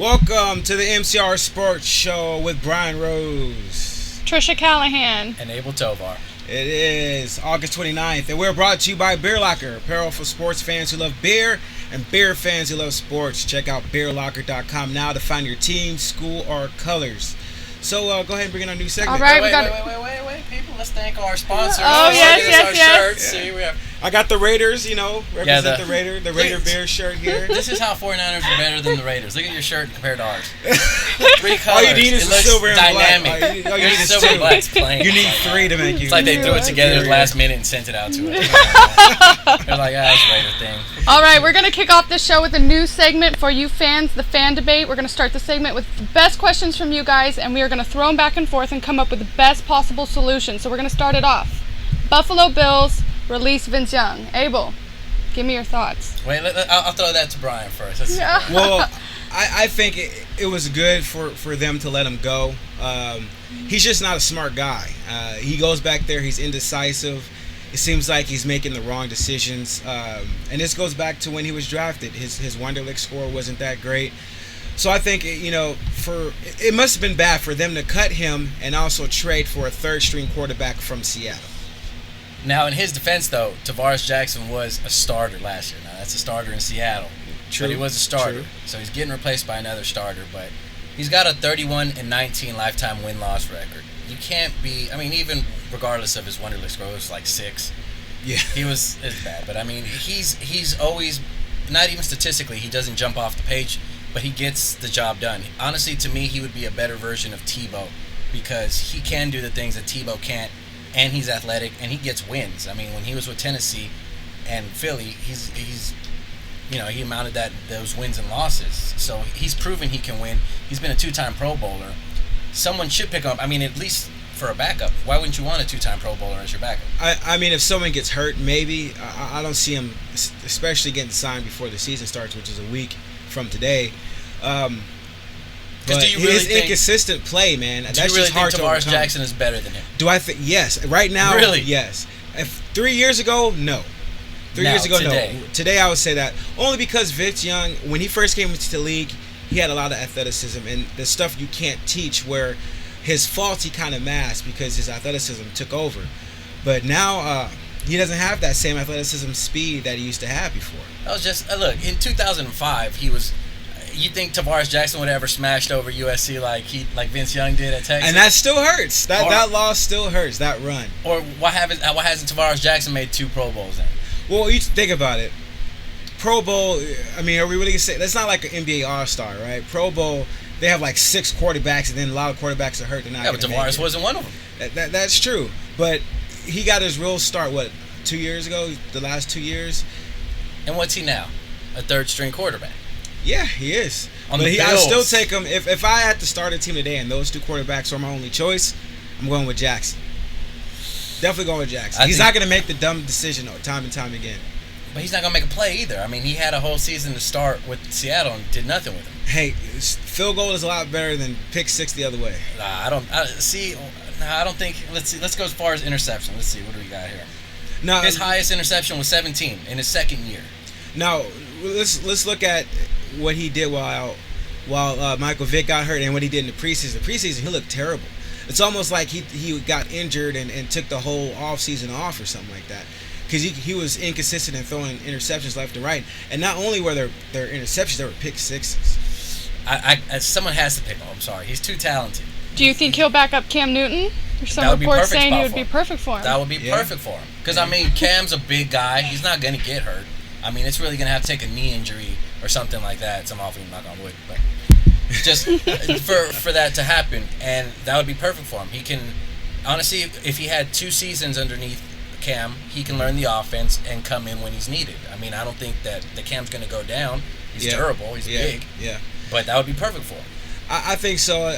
Welcome to the MCR Sports Show with Brian Rose, Trisha Callahan, and Abel Tovar. It is August 29th, and we're brought to you by Beer Locker, apparel for sports fans who love beer and beer fans who love sports. Check out beerlocker.com now to find your team, school, or colors. So go ahead and bring in our new segment. All right, wait, people. Let's thank our sponsors. Oh, yes. Shirts. Yeah. See, we have. I got the Raiders, represent the the Raider Bear shirt here. This is how 49ers are better than the Raiders. Look at your shirt compared to ours. 3 colors. All you need is silver and dynamic. black. All you need is silver and two. black's plain. You need 3 to make you. It's like they threw it together last minute and sent it out to us. They're like, it's Raider thing. All right, we're going to kick off this show with a new segment for you fans, the fan debate. We're going to start the segment with the best questions from you guys, and we are going to throw them back and forth and come up with the best possible solution. So we're going to start it off. Buffalo Bills release Vince Young. Abel, give me your thoughts. Wait, I'll throw that to Brian first. Well, I think it was good for them to let him go. He's just not a smart guy. He goes back there, he's indecisive. It seems like he's making the wrong decisions. And this goes back to when he was drafted. His Wonderlic score wasn't that great. So I think, it must have been bad for them to cut him and also trade for a third-string quarterback from Seattle. Now, in his defense, though, Tarvaris Jackson was a starter last year. Now, that's a starter in Seattle. True. But he was a starter. True. So he's getting replaced by another starter. But he's got a 31-19 lifetime win-loss record. You can't be, even regardless of his Wonderlic score, it was like 6. Yeah. It's bad. But, he's always, not even statistically, he doesn't jump off the page, but he gets the job done. Honestly, to me, he would be a better version of Tebow because he can do the things that Tebow can't. And he's athletic, and he gets wins. When he was with Tennessee and Philly, he mounted those wins and losses. So he's proven he can win. He's been a 2-time Pro Bowler. Someone should pick him up. At least for a backup. Why wouldn't you want a 2-time Pro Bowler as your backup? If someone gets hurt, maybe. I don't see him, especially getting signed before the season starts, which is a week from today. But his inconsistent play, man, that's just hard to overcome. Tarvaris Jackson is better than him? Do I think? Yes. Right now, really? Yes. 3 years ago, no. 3 years ago, today. No. Today, I would say that. Only because Vince Young, when he first came into the league, he had a lot of athleticism and the stuff you can't teach, where his faults he kind of masked because his athleticism took over. But now, he doesn't have that same athleticism speed that he used to have before. That was just, look, in 2005, he was... You think Tarvaris Jackson would have ever smashed over USC like Vince Young did at Texas? And that still hurts. That loss still hurts. That run. Or why hasn't Tarvaris Jackson made 2 Pro Bowls then? Well, you think about it. Pro Bowl. Are we really gonna say that's not like an NBA All-Star, right? Pro Bowl. They have like 6 quarterbacks, and then a lot of quarterbacks are hurt. They're not. Yeah, but Tarvaris wasn't one of them. That's true. But he got his real start 2 years ago? The last 2 years. And what's he now? A third-string quarterback. Yeah, he is. But I'll still take him. If I had to start a team today and those 2 quarterbacks are my only choice, I'm going with Jackson. Definitely going with Jackson. He's not going to make the dumb decision time and time again. But he's not going to make a play either. He had a whole season to start with Seattle and did nothing with him. Hey, field goal is a lot better than pick 6 the other way. I don't think. Let's go as far as interception. Let's see. What do we got here? No, his highest interception was 17 in his second year. Now, let's look at what he did while Michael Vick got hurt and what he did in the preseason. The preseason, he looked terrible. It's almost like he got injured and took the whole offseason off or something like that. Because he was inconsistent in throwing interceptions left and right. And not only were there interceptions, there were pick 6s. Someone has to pick him. I'm sorry. He's too talented. Do you think he'll back up Cam Newton? There's some reports saying he would be perfect for him. That would be perfect for him. Because, Cam's a big guy. He's not going to get hurt. It's really going to have to take a knee injury or something like that. Some awfully knock on wood. But just for that to happen, and that would be perfect for him. He can, honestly, if he had 2 seasons underneath Cam, he can learn the offense and come in when he's needed. I don't think that the Cam's going to go down. He's durable. He's big. Yeah. But that would be perfect for him. I think so.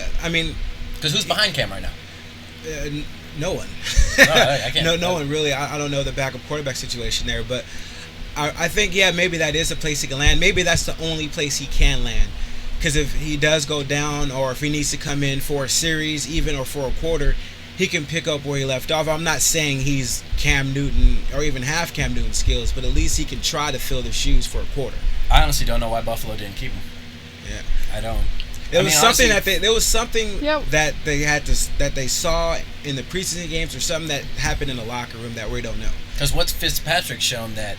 Because who's behind Cam right now? No one. I can't. No one really. I don't know the backup quarterback situation there, but I think, maybe that is a place he can land. Maybe that's the only place he can land. Because if he does go down or if he needs to come in for a series even or for a quarter, he can pick up where he left off. I'm not saying he's Cam Newton or even half Cam Newton skills, but at least he can try to fill the shoes for a quarter. I honestly don't know why Buffalo didn't keep him. Yeah. I don't. There was something honestly, that they had that they saw in the preseason games or something that happened in the locker room that we don't know. Because what's Fitzpatrick shown that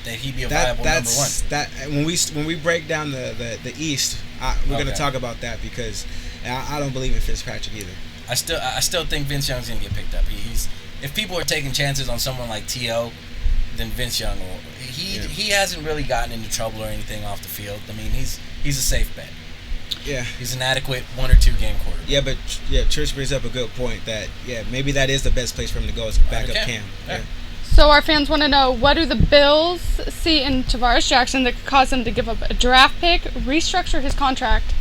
he'd be a viable number one? That when we break down the East, we're going to talk about that because I don't believe in Fitzpatrick either. I still think Vince Young's going to get picked up. If people are taking chances on someone like T.O., then Vince Young will. He hasn't really gotten into trouble or anything off the field. I mean, he's a safe bet. Yeah, he's an adequate 1 or 2 game quarterback. Yeah, but Trish brings up a good point that maybe that is the best place for him to go is backup Cam. Yeah. So our fans want to know, what do the Bills see in Tarvaris Jackson that could cause them to give up a draft pick, restructure his contract,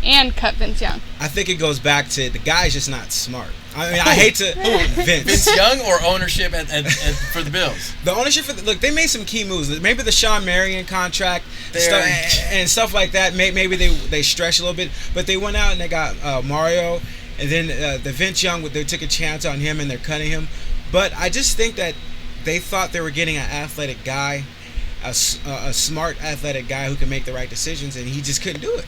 and cut Vince Young? I think it goes back to the guy's just not smart. I mean, I hate to Vince Young or ownership for the Bills. The ownership look, they made some key moves. Maybe the Sean Marion contract and stuff like that. Maybe they stretched a little bit, but they went out and they got Mario, and then the Vince Young. They took a chance on him and they're cutting him. But I just think that they thought they were getting an athletic guy, a smart athletic guy who can make the right decisions, and he just couldn't do it.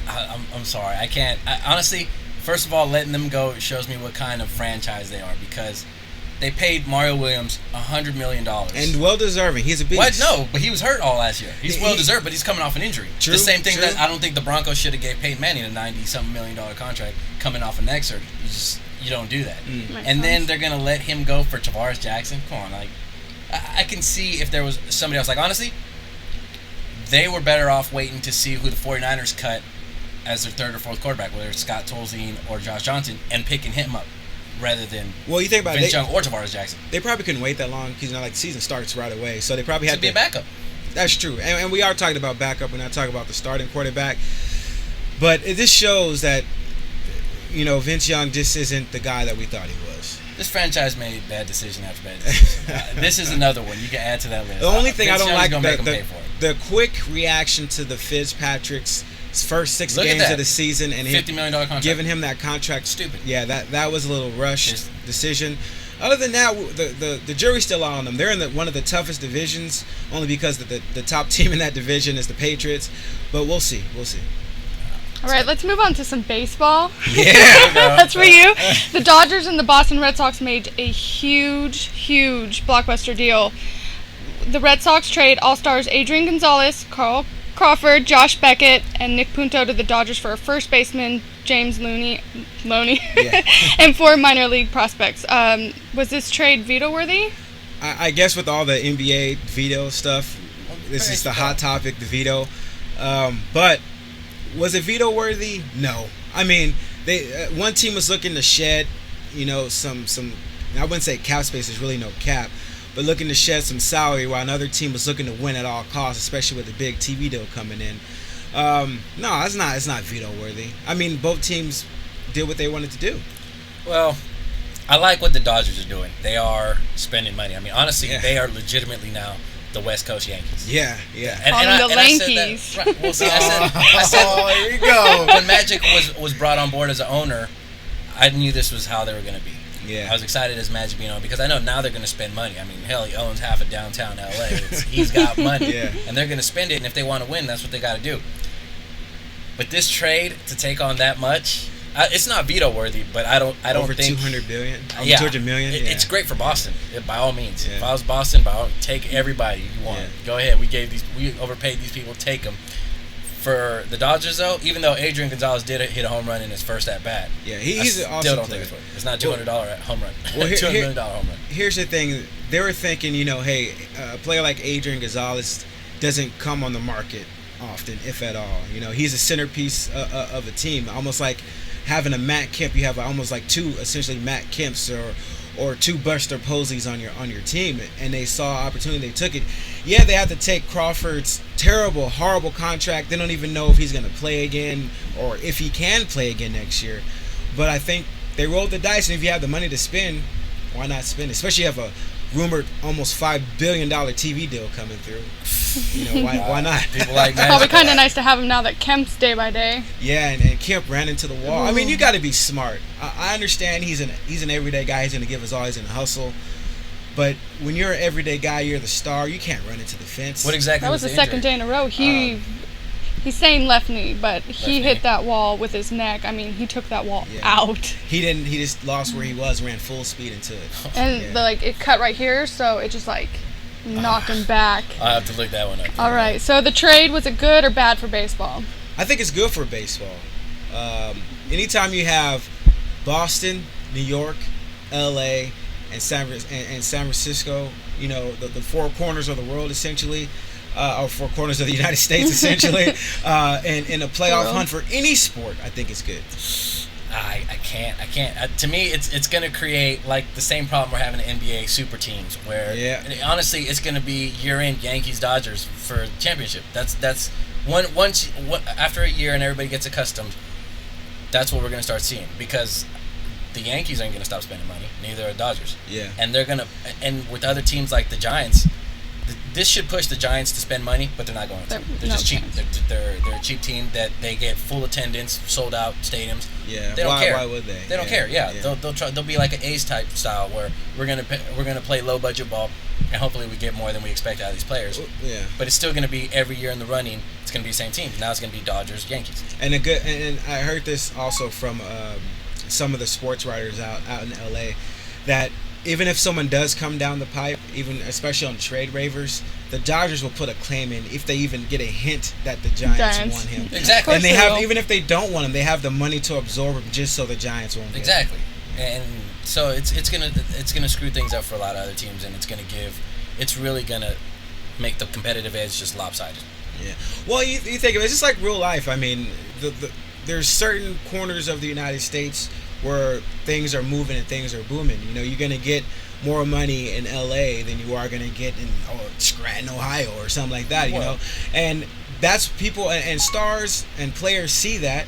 I'm sorry, I can't. Honestly, first of all, letting them go shows me what kind of franchise they are because they paid Mario Williams $100 million. And well-deserving. He's a beast. What? No, but he was hurt all last year. He's well-deserved, but he's coming off an injury. True, the same thing that I don't think the Broncos should have gave Peyton Manning a $90-something million contract coming off a neck surgery. You don't do that. And then they're going to let him go for Tarvaris Jackson? Come on. I can see if there was somebody else. Honestly, they were better off waiting to see who the 49ers cut as their third or fourth quarterback, whether it's Scott Tolzien or Josh Johnson, and picking him up rather than you think about Vince Young or Tarvaris Jackson. They probably couldn't wait that long because the season starts right away, so they probably had to be a backup. That's true, and we are talking about backup. We're not talking about the starting quarterback, but this shows that Vince Young just isn't the guy that we thought he was. This franchise made bad decision after bad decision. This is another one you can add to that list. The only thing Vince I don't Young's like the quick reaction to the Fitzpatrick's first 6 games of the season and $50 million contract. Giving him that contract. Stupid. Yeah, that was a little rushed decision. Other than that, the jury's still out on them. They're in one of the toughest divisions, only because the top team in that division is the Patriots. But we'll see. All right, let's move on to some baseball. Yeah. That's for you. The Dodgers and the Boston Red Sox made a huge blockbuster deal. The Red Sox trade All-Stars Adrian Gonzalez, Crawford, Josh Beckett, and Nick Punto to the Dodgers for a first baseman, James Loney, and 4 minor league prospects. Was this trade veto-worthy? I guess with all the NBA veto stuff, this is the hot topic, the veto. But was it veto-worthy? No. I mean, one team was looking to shed, some. I wouldn't say cap space. There's really no cap. But looking to shed some salary while another team was looking to win at all costs, especially with the big TV deal coming in. No, it's not veto worthy. I mean, both teams did what they wanted to do. Well, I like what the Dodgers are doing. They are spending money. I mean, honestly, they are legitimately now the West Coast Yankees. Yeah. And the Yankees. Right, well, see, I said, here you go. When Magic was brought on board as an owner, I knew this was how they were going to be. Yeah. I was excited as Magic being on because I know now they're going to spend money. I mean, hell, he owns half of downtown LA. He's got money, and they're going to spend it. And if they want to win, that's what they got to do. But this trade to take on that much, it's not veto worthy. But I don't over think $200 billion. $200 million. It's great for Boston, by all means. If I was Boston, take everybody you want. Go ahead. We overpaid these people. Take them. For the Dodgers, though, even though Adrian Gonzalez did hit a home run in his first at bat, he's an awesome still don't player. think it's worth it. It's not $200 home run. Well, $200 million home run. Here's the thing: they were thinking, hey, a player like Adrian Gonzalez doesn't come on the market often, if at all. He's a centerpiece of a team, almost like having a Matt Kemp. You have almost like two essentially Matt Kemps or two Buster Poseys on your team, and they saw opportunity, they took it. Yeah, they have to take Crawford's terrible, horrible contract. They don't even know if he's going to play again or if he can play again next year. But I think they rolled the dice, and if you have the money to spend, why not spend it? Especially if you have a rumored almost $5 billion TV deal coming through. Why not? People like It's probably kind of nice to have him now that Kemp's day by day. Yeah, and Kemp ran into the wall. I mean, you got to be smart. I understand he's an everyday guy. He's going to give his all. He's going to hustle. But when you're an everyday guy, you're the star. You can't run into the fence. What exactly? That was the second day in a row. He He's saying left knee, but he knee. hit that wall with his neck. I mean, he took that wall out. He didn't. He just lost where he was, ran full speed into it. And it cut right here, so it just knocked him back. I'll have to look that one up. All right. So the trade, was it good or bad for baseball? I think it's good for baseball. Anytime you have Boston, New York, L.A., and San Francisco, the four corners of the world essentially, or four corners of the United States essentially, and in a playoff hunt for any sport, I think it's good. I can't. To me, it's going to create like the same problem we're having in NBA super teams, where honestly, it's going to be year in Yankees Dodgers for championship. That's after a year and everybody gets accustomed. That's what we're going to start seeing, because the Yankees aren't going to stop spending money. Neither are Dodgers. Yeah. And they're going to, and with other teams like the Giants, this should push the Giants to spend money, but they're not going to. They're just cheap. They're a cheap team that they get full attendance, sold out stadiums. Yeah. They don't care. Why would they? They don't care. Yeah. They'll try. They'll be like an A's type style where we're gonna play low budget ball, and hopefully we get more than we expect out of these players. Yeah. But it's still gonna be every year in the running. It's gonna be the same teams. Now it's gonna be Dodgers, Yankees. And I heard this also from some of the sports writers out in LA, that even if someone does come down the pipe, even especially on trade waivers, the Dodgers will put a claim in if they even get a hint that the Giants want him. Exactly. And they have, even if they don't want him, they have the money to absorb him just so the Giants won't. Exactly. And so it's gonna screw things up for a lot of other teams, and it's really gonna make the competitive edge just lopsided. Yeah. Well, you think of it, it's just like real life. I mean, there's certain corners of the United States where things are moving and things are booming. You're going to get more money in LA than you are going to get in Scranton, Ohio, or something like that, you know. And that's people and stars and players see that,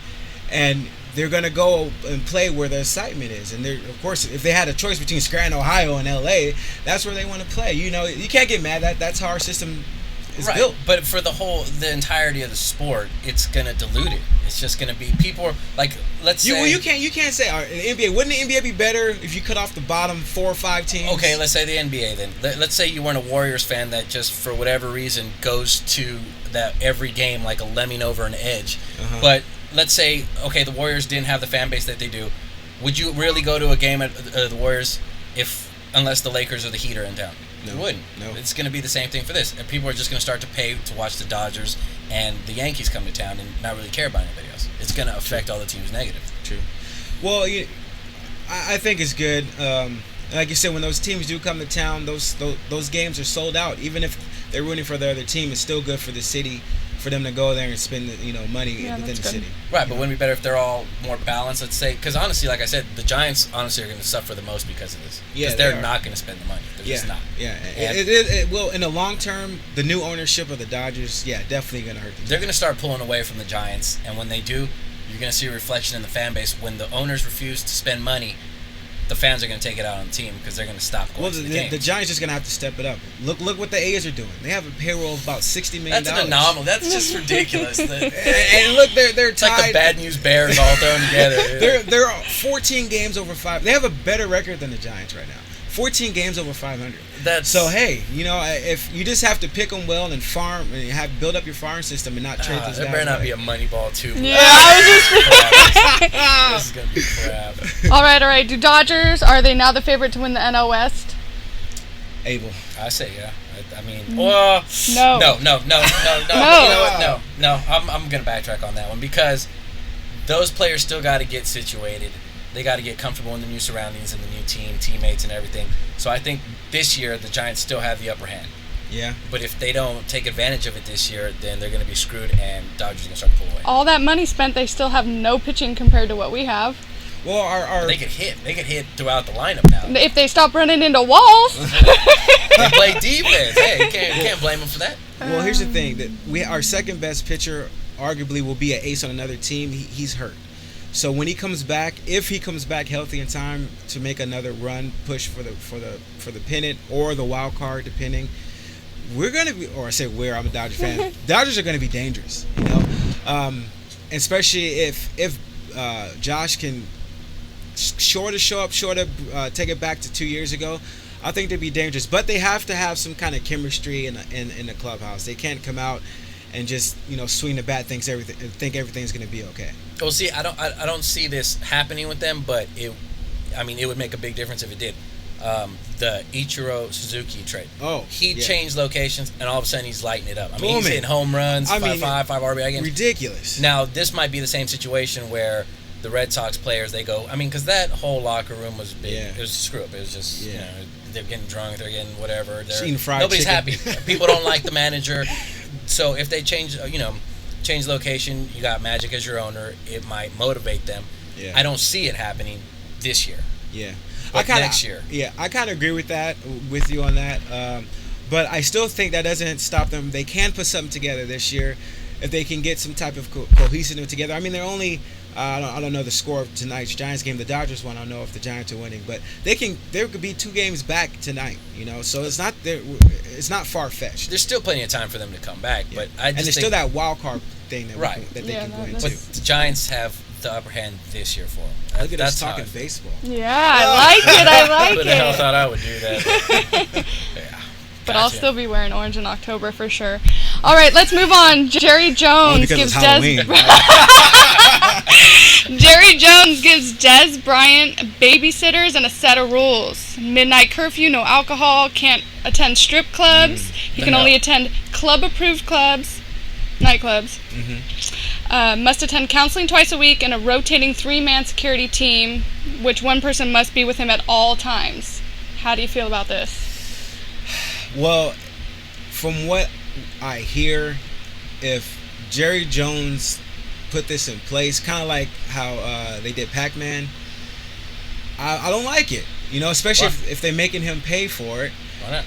and they're going to go and play where the excitement is. And of course, if they had a choice between Scranton, Ohio, and LA, that's where they want to play. You can't get mad. That's how our system is built. But for the entirety of the sport, it's gonna dilute it. It's just gonna be people like, let's say. Well, you can't say the NBA. Wouldn't the NBA be better if you cut off the bottom 4 or 5 teams? Okay, let's say the NBA then. Let's say you weren't a Warriors fan that just for whatever reason goes to that every game like a lemming over an edge. But let's say, okay, the Warriors didn't have the fan base that they do. Would you really go to a game at the Warriors unless the Lakers or the Heat are in town? No. You wouldn't. No. It's going to be the same thing for this. And people are just going to start to pay to watch the Dodgers and the Yankees come to town and not really care about anybody else. It's going to affect all the teams negative. True. Well, I think it's good. Like you said, when those teams do come to town, those games are sold out. Even if they're rooting for the other team, it's still good for the city for them to go there and spend money within the city. Right, but wouldn't it be better if they're all more balanced, let's say? Because honestly, like I said, the Giants honestly are going to suffer the most because of this. Because they're not going to spend the money. They're just not. Yeah, it will. In the long term, the new ownership of the Dodgers, definitely going to hurt them. They're going to start pulling away from the Giants, and when they do, you're going to see a reflection in the fan base. When the owners refuse to spend money, the fans are going to take it out on the team because they're going to stop going to the games. The Giants just going to have to step it up. Look what the A's are doing. They have a payroll of about $60 million. That's an anomaly. That's just timeless. And look, they're it's tied. Like the bad news Bears all thrown together. They're 14 games over 5. They have a better record than the Giants right now. 14 games over 500. So hey, if you just have to pick them well and farm and build up your farm system and not trade those guys. There better not be a money ball too. Yeah, I was just. This is gonna be crap. All right. Do Dodgers, are they now the favorite to win the NL West? Abel. I say yeah. I mean, well, no. You know what? No. I'm gonna backtrack on that one because those players still got to get situated. They got to get comfortable in the new surroundings and the new teammates and everything. So I think this year the Giants still have the upper hand. Yeah. But if they don't take advantage of it this year, then they're going to be screwed and Dodgers are going to start to pull away. All that money spent, they still have no pitching compared to what we have. Well, they could hit. They could hit throughout the lineup now. If they stop running into walls. They play defense. Hey, you can't blame them for that. Well, here's the thing: that our second best pitcher arguably will be an ace on another team. He's hurt. So when he comes back, if he comes back healthy in time to make another run, push for the pennant or the wild card, depending, we're gonna be, or I say I'm a Dodger fan. Dodgers are gonna be dangerous, especially if Josh can show up, take it back to 2 years ago. I think they'd be dangerous, but they have to have some kind of chemistry in the clubhouse. They can't come out and just swing the bat, think everything's going to be okay. Well, see, I don't see this happening with them, but it would make a big difference if it did. The Ichiro Suzuki trade. Oh, he changed locations, and all of a sudden he's lighting it up. I mean, he's hitting home runs, 5 RBI games. Ridiculous. Now, this might be the same situation where the Red Sox players, they go, because that whole locker room was big. Yeah. It was a screw up. It was just, they're getting drunk, they're getting whatever. Nobody's happy. People don't like the manager. So if they change location, you got Magic as your owner, it might motivate them. Yeah. I don't see it happening this year. Yeah. Next year. Yeah, I kind of agree with you on that. But I still think that doesn't stop them. They can put something together this year if they can get some type of cohesiveness together. I mean, they're only I don't know the score of tonight's Giants game. The Dodgers won. I don't know if the Giants are winning, but there could be 2 games back tonight. So it's not far fetched. There's still plenty of time for them to come back, but and there's still that wild card thing that they can go into. But the Giants have the upper hand this year for them. Look at us talking baseball. Yeah, I like it. Who the hell thought I would do that? Yeah. But I'll still be wearing orange in October for sure. All right, let's move on. Jerry Jones gives Dez Bryant babysitters and a set of rules. Midnight curfew, no alcohol, can't attend strip clubs. He can only attend club-approved clubs, nightclubs. Must attend counseling twice a week and a rotating 3-man security team, which one person must be with him at all times. How do you feel about this? Well, from what I hear, if Jerry Jones put this in place, kind of like how they did Pac-Man, I don't like it. Especially if they're making him pay for it. Why not?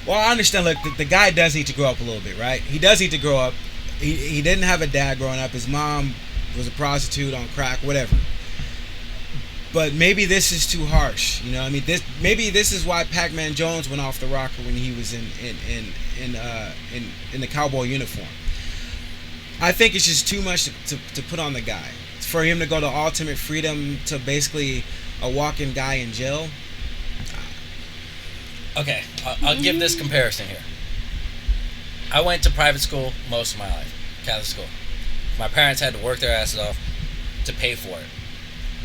Well, I understand. Look, the guy does need to grow up a little bit, right? He does need to grow up. He didn't have a dad growing up. His mom was a prostitute on crack, whatever. But maybe this is too harsh. Maybe this is why Pac-Man Jones went off the rocker when he was in the cowboy uniform. I think it's just too much to put on the guy. For him to go to ultimate freedom to basically a walking guy in jail. Okay, I'll give this comparison here. I went to private school most of my life, Catholic school. My parents had to work their asses off to pay for it.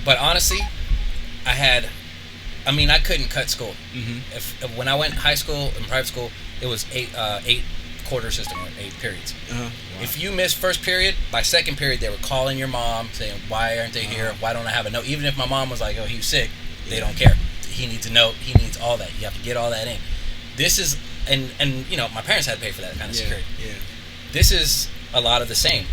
But honestly, I couldn't cut school. If when I went high school and private school, it was 8 quarter system, or 8 periods. Wow. If you missed first period, by second period they were calling your mom saying, "Why aren't they here? Why don't I have a note?" Even if my mom was like, "Oh, he was sick," they don't care. He needs a note. He needs all that. You have to get all that in. This is and my parents had to pay for that kind of security. Yeah. This is a lot of the same.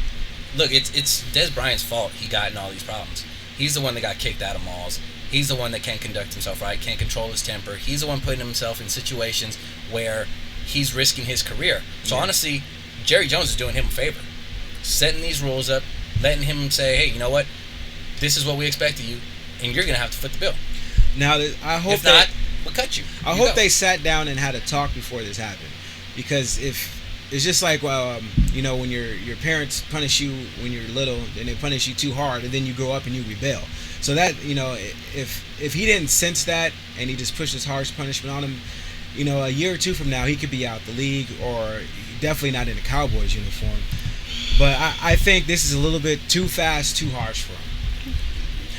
Look, it's Dez Bryant's fault he got in all these problems. He's the one that got kicked out of malls. He's the one that can't conduct himself right, can't control his temper. He's the one putting himself in situations where he's risking his career. So honestly, Jerry Jones is doing him a favor. Setting these rules up, letting him say, "Hey, you know what? This is what we expect of you, and you're going to have to foot the bill." Now, I hope if not, we'll cut you. I hope they sat down and had a talk before this happened. Because if it's just like, when your parents punish you when you're little, and they punish you too hard, and then you grow up and you rebel. So that, if he didn't sense that and he just pushed this harsh punishment on him, a year or 2 from now, he could be out the league, or definitely not in a Cowboys uniform. But I think this is a little bit too fast, too harsh for him.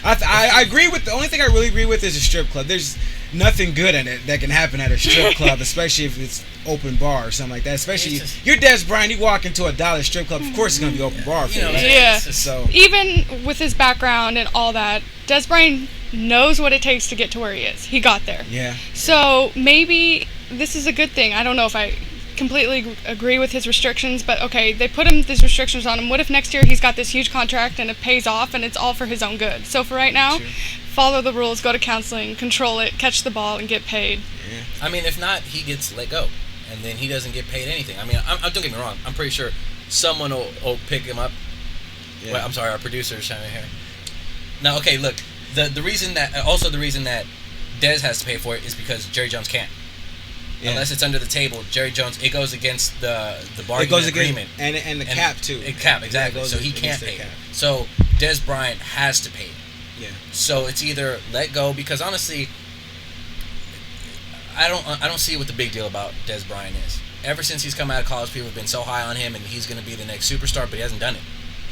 I agree with, the only thing I really agree with is a strip club. There's nothing good in it that can happen at a strip club, especially if it's open bar or something like that. Especially, you're Dez Bryant, you walk into a dollar strip club, of course it's going to be open bar for you. Yeah. So even with his background and all that, Dez Bryant knows what it takes to get to where he is. He got there. Yeah. So maybe this is a good thing. I don't know if I completely agree with his restrictions, but okay, they put these restrictions on him. What if next year he's got this huge contract and it pays off and it's all for his own good? So for right now, follow the rules, go to counseling, control it, catch the ball, and get paid. Yeah. If not, he gets let go, and then he doesn't get paid anything. Don't get me wrong. I'm pretty sure someone will pick him up. Yeah. Well, I'm sorry, our producer is trying to hear. Now, okay, look, the reason that Dez has to pay for it is because Jerry Jones can't. Yeah. Unless it's under the table, Jerry Jones, it goes against the bargaining agreement. And the cap, too. Cap, exactly. So he can't pay. So Dez Bryant has to pay. Yeah. So it's either let go, because honestly, I don't see what the big deal about Dez Bryant is. ever since he's come out of college, people have been so high on him, and he's going to be the next superstar, but he hasn't done it.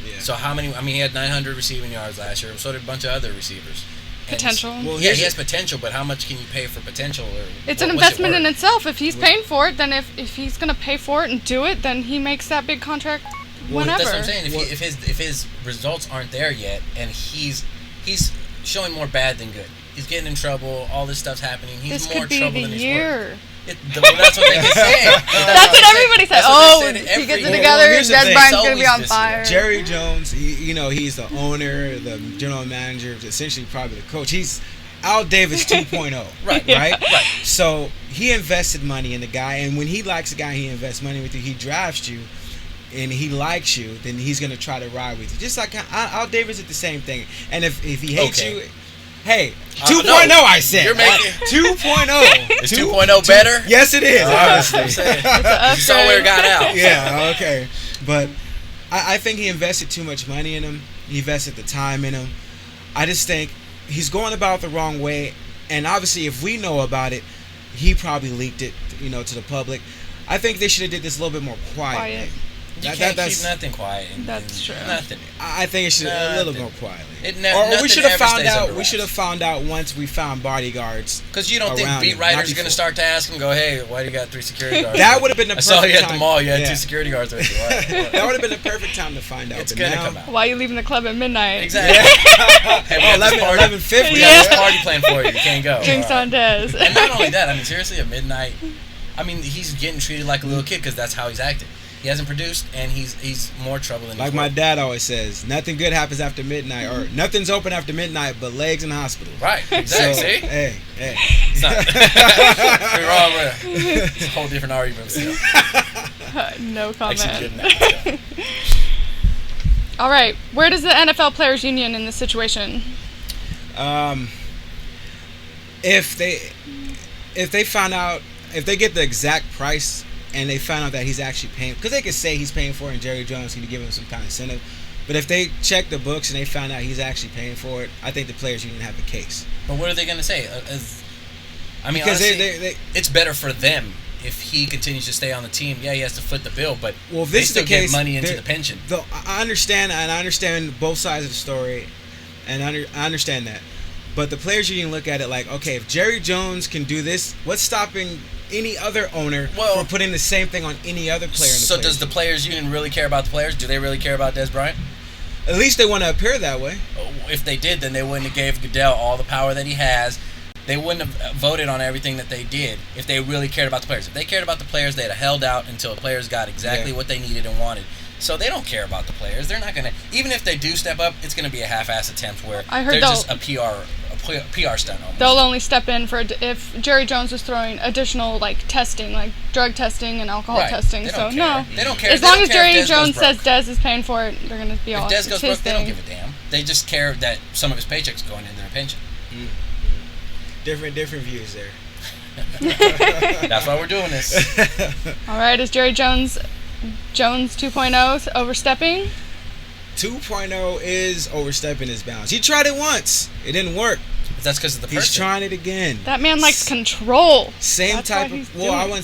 Yeah. So how many? I mean, he had 900 receiving yards last year. So did a bunch of other receivers. And Potential. Well, yeah, he has potential, but how much can you pay for potential? Or It's an investment in itself. If he's paying for it, then if he's going to pay for it and do it, then he makes that big contract whenever. That's what I'm saying. If his results aren't there yet, and he's showing more bad than good. He's getting in trouble. All this stuff's happening. He's more trouble than he's worth. That's what they can say. That's what everybody says. Oh, he gets it together. Dez Bryant's going to be on fire. Jerry Jones, he's the owner, the general manager, essentially probably the coach. He's Al Davis 2.0. Right. So he invested money in the guy, and when he likes a guy, he invests money with you. He drafts you, and he likes you, then he's going to try to ride with you. Just like Al Davis did the same thing. And if he hates you... Hey, 2.0 I said. You're making 2.0. Is 2.0 better? Yes, it is. Obviously. You saw where it got out. Yeah, okay. But I think he invested too much money in him. He invested the time in him. I just think he's going about the wrong way. And obviously, if we know about it, he probably leaked it, to the public. I think they should have did this a little bit more quietly. You can't keep nothing quiet. That's true. Nothing. I think it should a little more quietly. Or we should have found out. We should have found out once we found bodyguards. Because you don't think beat writers are going to start to ask him, go, hey, why do you got 3 security guards? That would have been the perfect time. I saw you at the mall. You had 2 security guards with you. That would have been the perfect time to find out. It's going to come out. Why are you leaving the club at midnight? Exactly. Hey, 11:50. We got this party planned for you. You can't go. Drinks on Dez. And not only that, I mean, seriously, at midnight, I mean, he's getting treated like a little kid because that's how he's acting. He hasn't produced, and he's more trouble than he's Like my dad always says, nothing good happens after midnight, or nothing's open after midnight but legs in the hospital. Right, exactly. So, see? Hey. It's not. You're wrong with It's a whole different argument still. No comment. Actually, good now, All right, where does the NFL Players Union in this situation? If they find out, if they get the exact price and they found out that he's actually paying, because they could say he's paying for it and Jerry Jones could give him some kind of incentive, but if they check the books and they found out he's actually paying for it, I think the players union have a case. But what are they going to say? I mean, because honestly, it's better for them if he continues to stay on the team. Yeah, he has to foot the bill, but if they this still is the case, get money into the pension. I understand both sides of the story, and I understand that. But the players union look at it like, okay, if Jerry Jones can do this, what's stopping any other owner from putting the same thing on any other player in the So does the players union really care about the players? Do they really care about Dez Bryant? At least they want to appear that way. If they did, then they wouldn't have gave Goodell all the power that he has. They wouldn't have voted on everything that they did if they really cared about the players. If they cared about the players, they'd have held out until the players got exactly what they needed and wanted. So they don't care about the players. They're not going to... Even if they do step up, it's going to be a half-ass attempt where they're just a PR stunt almost. They'll only step in for if Jerry Jones was throwing additional testing, like drug testing and alcohol testing. So no, they don't care. As long as Jerry Jones says Dez is paying for it, they're going to be all. If Dez goes broke, they don't give a damn. They just care that some of his paycheck's going in their pension. Different views there. That's why we're doing this. All right, is Jerry Jones 2.0 overstepping? 2.0 is overstepping his bounds. He tried it once. It didn't work. But that's because of the person. He's trying it again. That man likes control. Same type of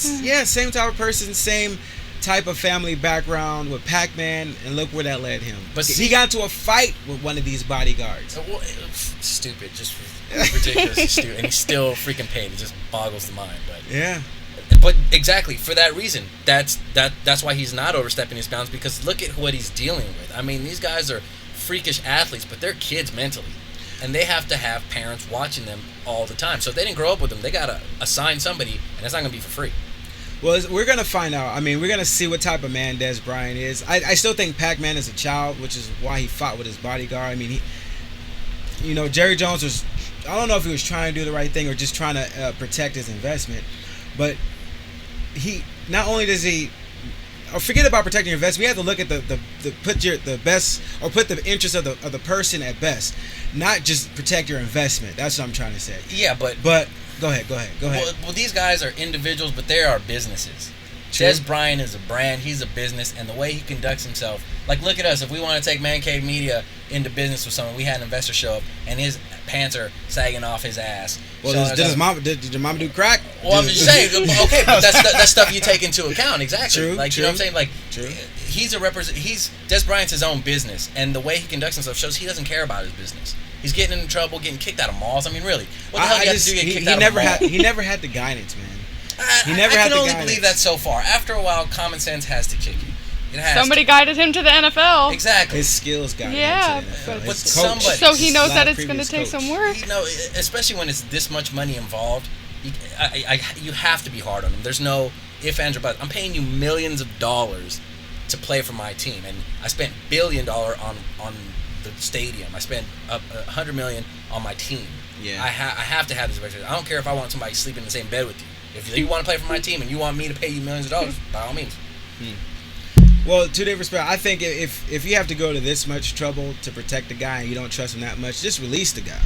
same type of person, same type of family background with Pac-Man, and look where that led him. But he got into a fight with one of these bodyguards. Stupid, just ridiculously stupid, and he's still freaking paid. It just boggles the mind. But yeah. But exactly for that reason, that's why he's not overstepping his bounds, because look at what he's dealing with. I mean, these guys are freakish athletes, but they're kids mentally, and they have to have parents watching them all the time. So if they didn't grow up with them, they gotta assign somebody, and it's not gonna be for free. Well, we're gonna find out. I mean, we're gonna see what type of man Dez Bryant is. I still think Pac-Man is a child, which is why he fought with his bodyguard. I mean, Jerry Jones was. I don't know if he was trying to do the right thing or just trying to protect his investment, but he not only does he forget about protecting your investment. We have to look at the best, or put the interest of the person at best, not just protect your investment. That's what I'm trying to say. Yeah, but go ahead. Well, these guys are individuals, but they are businesses. True. Dez Bryant is a brand. He's a business, and the way he conducts himself, like look at us. If we want to take Man Cave Media into business with someone, we had an investor show up, and his pants are sagging off his ass. Well, did your mama do crack? Well, I'm just saying, okay, but that's stuff you take into account, exactly. True, like, true. you know what I'm saying? Like, True. he's Dez Bryant's his own business, and the way he conducts himself shows he doesn't care about his business. He's getting in trouble, getting kicked out of malls. I mean, really, what the hell do you have to do to get kicked out of malls? He never had the guidance, man. I can only believe that so far. After a while, common sense has to kick you. It has Somebody to. guided him to the NFL. Exactly. His skills got Yeah, him to the NFL. but His somebody- coach, So he knows his that it's going to previous take coach. some work. You know, especially when it's this much money involved, you have to be hard on him. There's no if, ands, or buts. I'm paying you millions of dollars to play for my team, and I spent $1 billion on the stadium. I spent $100 million on my team. Yeah. I have to have this expectation. I don't care if I want somebody to sleep in the same bed with you. If you want to play for my team and you want me to pay you millions of dollars, by all means. Well, to their respect, I think if you have to go to this much trouble to protect the guy and you don't trust him that much, just release the guy.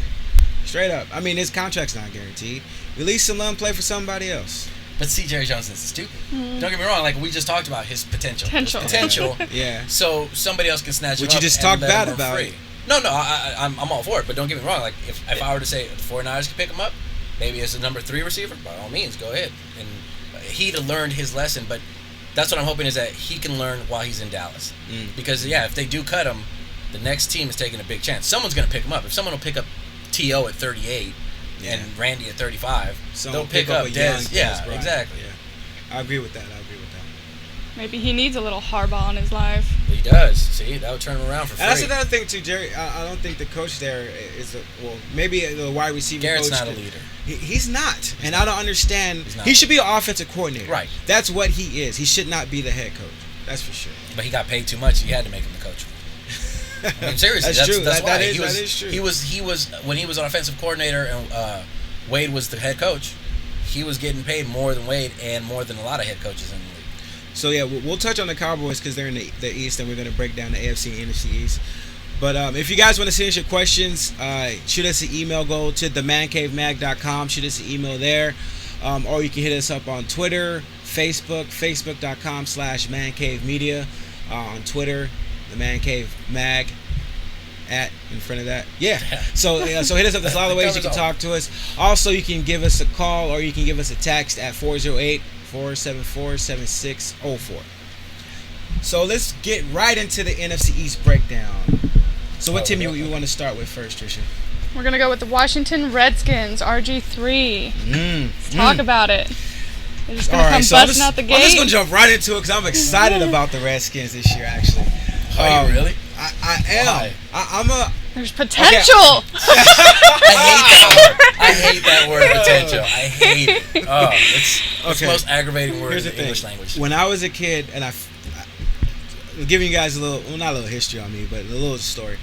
Straight up. I mean, his contract's not guaranteed. Release him, let him play for somebody else. But see, Jerry Jones is stupid. Don't get me wrong. Like we just talked about his potential. Yeah. So somebody else can snatch him Which up you just and talked let bad him about. free. No, I'm all for it. But don't get me wrong. Like if I were to say the 49ers could pick him up, maybe as a number 3 receiver, by all means, go ahead. And he'd have learned his lesson. But that's what I'm hoping is that he can learn while he's in Dallas. Because if they do cut him, the next team is taking a big chance. Someone's going to pick him up. If someone will pick up T.O. at 38 and Randy at 35, they'll pick up Dez. Yeah, exactly. Yeah. I agree with that. Maybe he needs a little Harbaugh in his life. He does. See, that would turn him around for free. And that's another thing too, Jerry. I don't think the coach there is maybe the wide receiver Garrett's coach. not a leader. He's not, and I don't understand. He should be an offensive coordinator. Right. That's what he is. He should not be the head coach. That's for sure. But he got paid too much. He had to make him the coach. I mean, seriously, that's true. That's why that is true. He was when he was an offensive coordinator and Wade was the head coach. He was getting paid more than Wade and more than a lot of head coaches in the league. So yeah, we'll touch on the Cowboys because they're in the East, and we're going to break down the AFC and NFC East. But if you guys want to send us your questions, shoot us an email. Go to themancavemag.com. Shoot us an email there. Or you can hit us up on Twitter, Facebook, facebook.com/mancavemedia. On Twitter, the Man Cave Mag. In front of that. Yeah. So hit us up. There's a lot of ways you can talk to us. Also, you can give us a call or you can give us a text at 408-474-7604. So let's get right into the NFC East breakdown. So what team you want to start with first, Trisha? We're going to go with the Washington Redskins, RG3. Let's talk about it. They're just going to come busting out the gate. I'm just going to jump right into it because I'm excited about the Redskins this year, actually. Are you really? I am. Why? There's potential. Okay. I hate that word potential. I hate it. Oh, it's the most aggravating word in the English language. When I was a kid, and I'm giving you guys a little, well, not a little history on me, but a little story.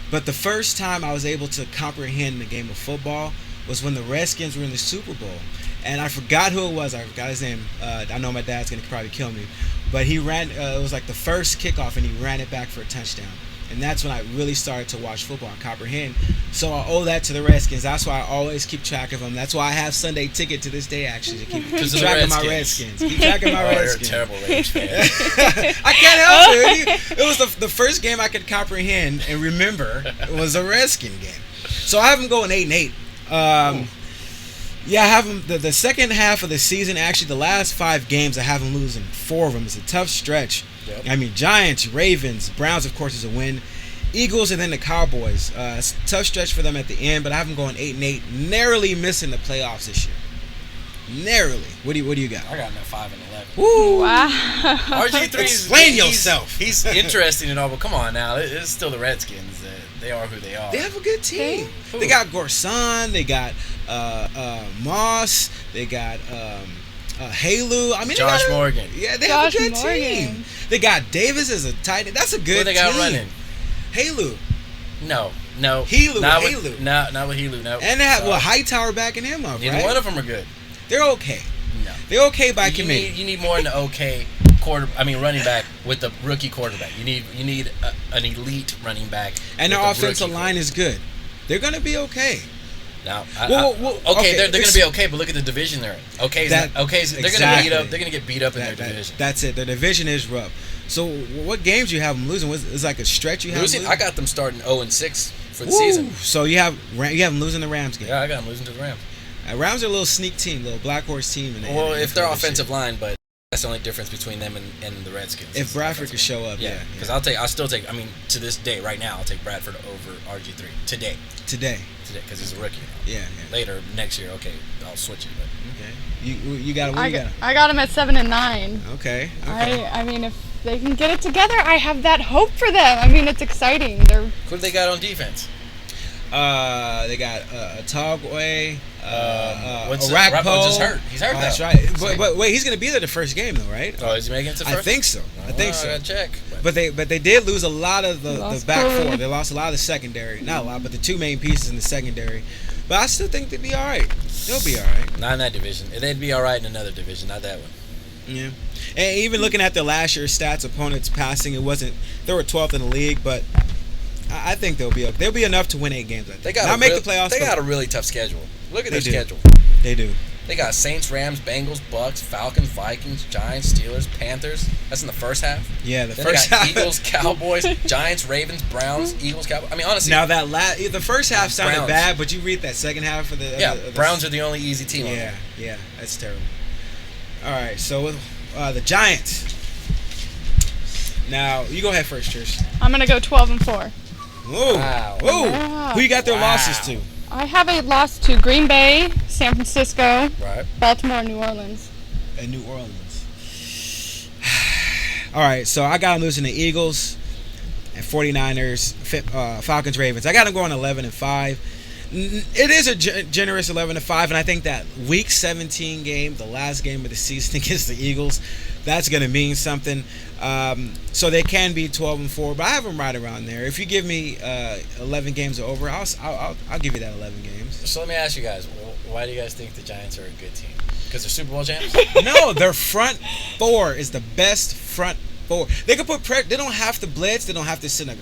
But the first time I was able to comprehend the game of football was when the Redskins were in the Super Bowl. And I forgot who it was. I forgot his name. I know my dad's going to probably kill me. But he ran, it was like the first kickoff, and he ran it back for a touchdown. And that's when I really started to watch football and comprehend. So I owe that to the Redskins. That's why I always keep track of them. That's why I have Sunday Ticket to this day, actually, to keep track of my Redskins. Keep track of my Redskins. You're a terrible Reds fan. I can't help it. It was the first game I could comprehend and remember was a Redskin game. So I have them going 8-8. Yeah, I have them the second half of the season. Actually, the last 5 games, I have them losing 4 of them. It's a tough stretch. Yep. I mean, Giants, Ravens, Browns, of course, is a win. Eagles, and then the Cowboys. It's a tough stretch for them at the end, but I have them going 8-8, narrowly missing the playoffs this year. Narrowly. What do you got? I got them at 5-11. Woo! Wow. RG3 Explain yourself. He's interesting and all, but come on now. It's still the Redskins. They are who they are. They have a good team. They got Gorson. They got Moss. They got Halu. I mean, Josh Morgan. Yeah, they have a good team. They got Davis as a tight end. That's a good team. What they got running? Halu. No. Halu. Not with Halu. No. And they have Hightower backing him up. Neither right? one of them are good. They're okay. No. They're okay by committee. You need more than okay running back with the rookie quarterback. You need an elite running back. And their offensive line is good. They're gonna be okay. Now, okay, they're going to be okay, but look at the division they're in. They're going to beat up. They're going to get beat up in their division. That's it. Their division is rough. So, what games do you have them losing? It's like a stretch you have them losing? I got them starting 0-6 for the season. So you have them losing the Rams game. Yeah, I got them losing to the Rams. Rams are a little sneak team, little black horse team. Well, if they're offensive line, but that's the only difference between them and the Redskins. If Bradford could show up, yeah. Because I'll still take. I mean, to this day, right now, I'll take Bradford over RG3 today. Because he's a rookie. Yeah. Later next year, okay, I'll switch it. But. Okay. You got him. I got him at 7 and 9. Okay. I mean, if they can get it together, I have that hope for them. I mean, it's exciting. Who do they got on defense? They got Togway, Arakpo just hurt. He's hurt. That's right. But wait, he's gonna be there the first game though, right? Oh, is he making it to first? I think so. I gotta check. But they did lose a lot of the back four. They lost a lot of the secondary. Not a lot, but the two main pieces in the secondary. But I still think they'd be all right. They'll be all right. Not in that division. They'd be all right in another division, not that one. Yeah. And even looking at the last year's stats, opponents passing, they were 12th in the league, but I think they'll be enough to win 8 games. I think. They got not make the playoffs. They got a really tough schedule. Look at their schedule. They do. They got Saints, Rams, Bengals, Bucks, Falcons, Vikings, Giants, Steelers, Panthers. That's in the first half. Yeah, the then first they got half. Eagles, Cowboys, Giants, Ravens, Browns, Eagles, Cowboys. I mean, honestly. Now the first half sounded Browns. bad, but you read that second half of the Browns are the only easy team. Yeah, that's terrible. All right, so with the Giants. Now you go ahead first, Trish. I'm gonna go 12 and 4. Whoa. Wow. Whoa. Wow. Who you got their losses to? I have a loss to Green Bay, San Francisco, Right. Baltimore, New Orleans. And New Orleans. All right, so I got them losing to Eagles and 49ers, Falcons, Ravens. I got them going 11 and 5. It is a generous 11 and 5, and I think that Week 17 game, the last game of the season against the Eagles, that's going to mean something. So they can be 12 and 4, but I have them right around there. If you give me 11 games or over, I'll give you that 11 games. So let me ask you guys, why do you guys think the Giants are a good team? Because they're Super Bowl champs? No, their front four is the best front four. They can put pressure. They don't have to blitz. They don't have to sit on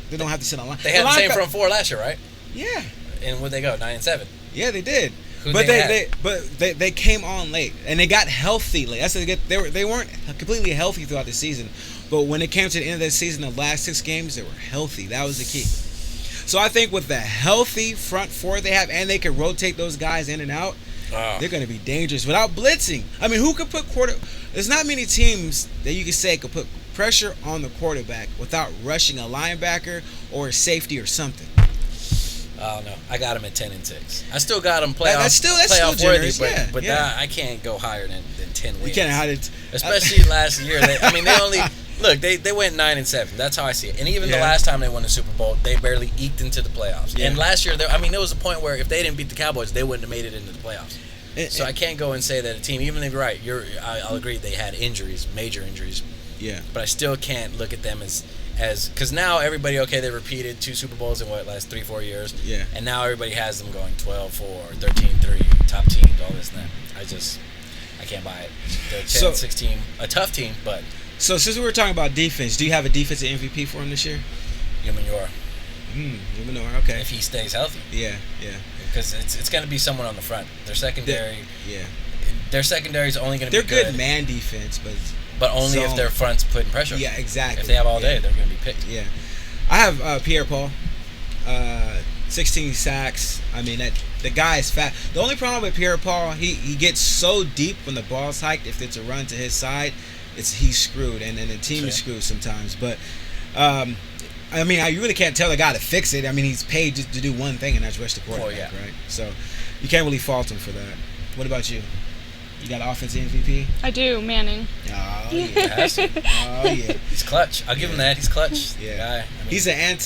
line. They had the same front four last year, right? Yeah. And where'd they go? 9 and 7. Yeah, they did. Who'd But they they came on late and they got healthy late. They weren't completely healthy throughout the season, but when it came to the end of the season, the last 6 games they were healthy. That was the key. So I think with the healthy front four they have, and they can rotate those guys in and out, they're going to be dangerous without blitzing. I mean, who could put There's not many teams that you can say could put pressure on the quarterback without rushing a linebacker or a safety or something. I don't know. I got them at 10 and 6. I still got them playoff. That's still worthy, generous, but I can't go higher than 10 wins. You can't hide it. Especially last year. They only look. They went 9 and 7. That's how I see it. And even the last time they won the Super Bowl, they barely eked into the playoffs. Yeah. And last year, there was a point where if they didn't beat the Cowboys, they wouldn't have made it into the playoffs. So I can't go and say that a team, even if you're right, I'll agree they had injuries, major injuries. Yeah. But I still can't look at them as because now everybody, they repeated 2 Super Bowls in last 3-4 years. Yeah. And now everybody has them going 12-4, 13-3, top teams, all this and that. I can't buy it. They're 10-16, a tough team, but. So since we were talking about defense, do you have a defensive MVP for him this year? Yumanor. Yumanor, okay. If he stays healthy. Yeah. Because it's going to be someone on the front. Their secondary. Yeah. Their secondary is only going to be good. They're good man defense, but only if their front's putting pressure. Yeah, exactly. If they have all day, they're going to be picked. Yeah. I have Pierre-Paul, 16 sacks. I mean, the guy is fat. The only problem with Pierre-Paul, he gets so deep when the ball's hiked. If it's a run to his side, he's screwed, and the team is screwed sometimes. But I mean, you really can't tell the guy to fix it. I mean, he's paid just to do one thing, and that's rush the quarterback, right? So you can't really fault him for that. What about you? You got an offensive MVP? I do, Manning. Oh, yeah. Oh, yeah. He's clutch. I'll give him that. He's clutch. Yeah. He's an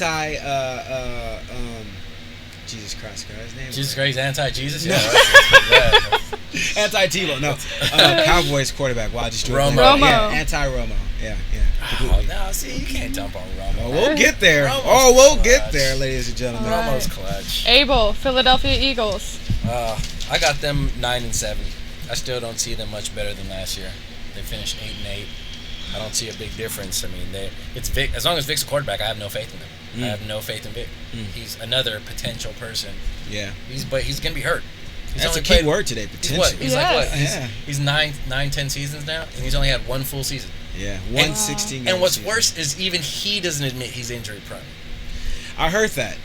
Jesus Christ, his name. Jesus Christ, anti-Jesus? No. Yeah. Anti-Tebow, no. Cowboys quarterback. Wow, just Romo. Yeah, anti-Romo. Yeah. Oh, no, see, you can't dump on Romo. Oh, we'll get there. Romo's get there, ladies and gentlemen. Right. Romo's clutch. Abel, Philadelphia Eagles. I got them 9 and 7. I still don't see them much better than last year. They finished 8 and 8. I don't see a big difference. I mean, it's Vic. As long as Vic's a quarterback, I have no faith in him. I have no faith in Vic. He's another potential person. Yeah. But he's gonna be hurt. That's a key word today, potential. He's like what? He's 9-10 seasons now, and he's only had 1 full season. Yeah, 16 games. And what's worse is even he doesn't admit he's injury prone. I heard that.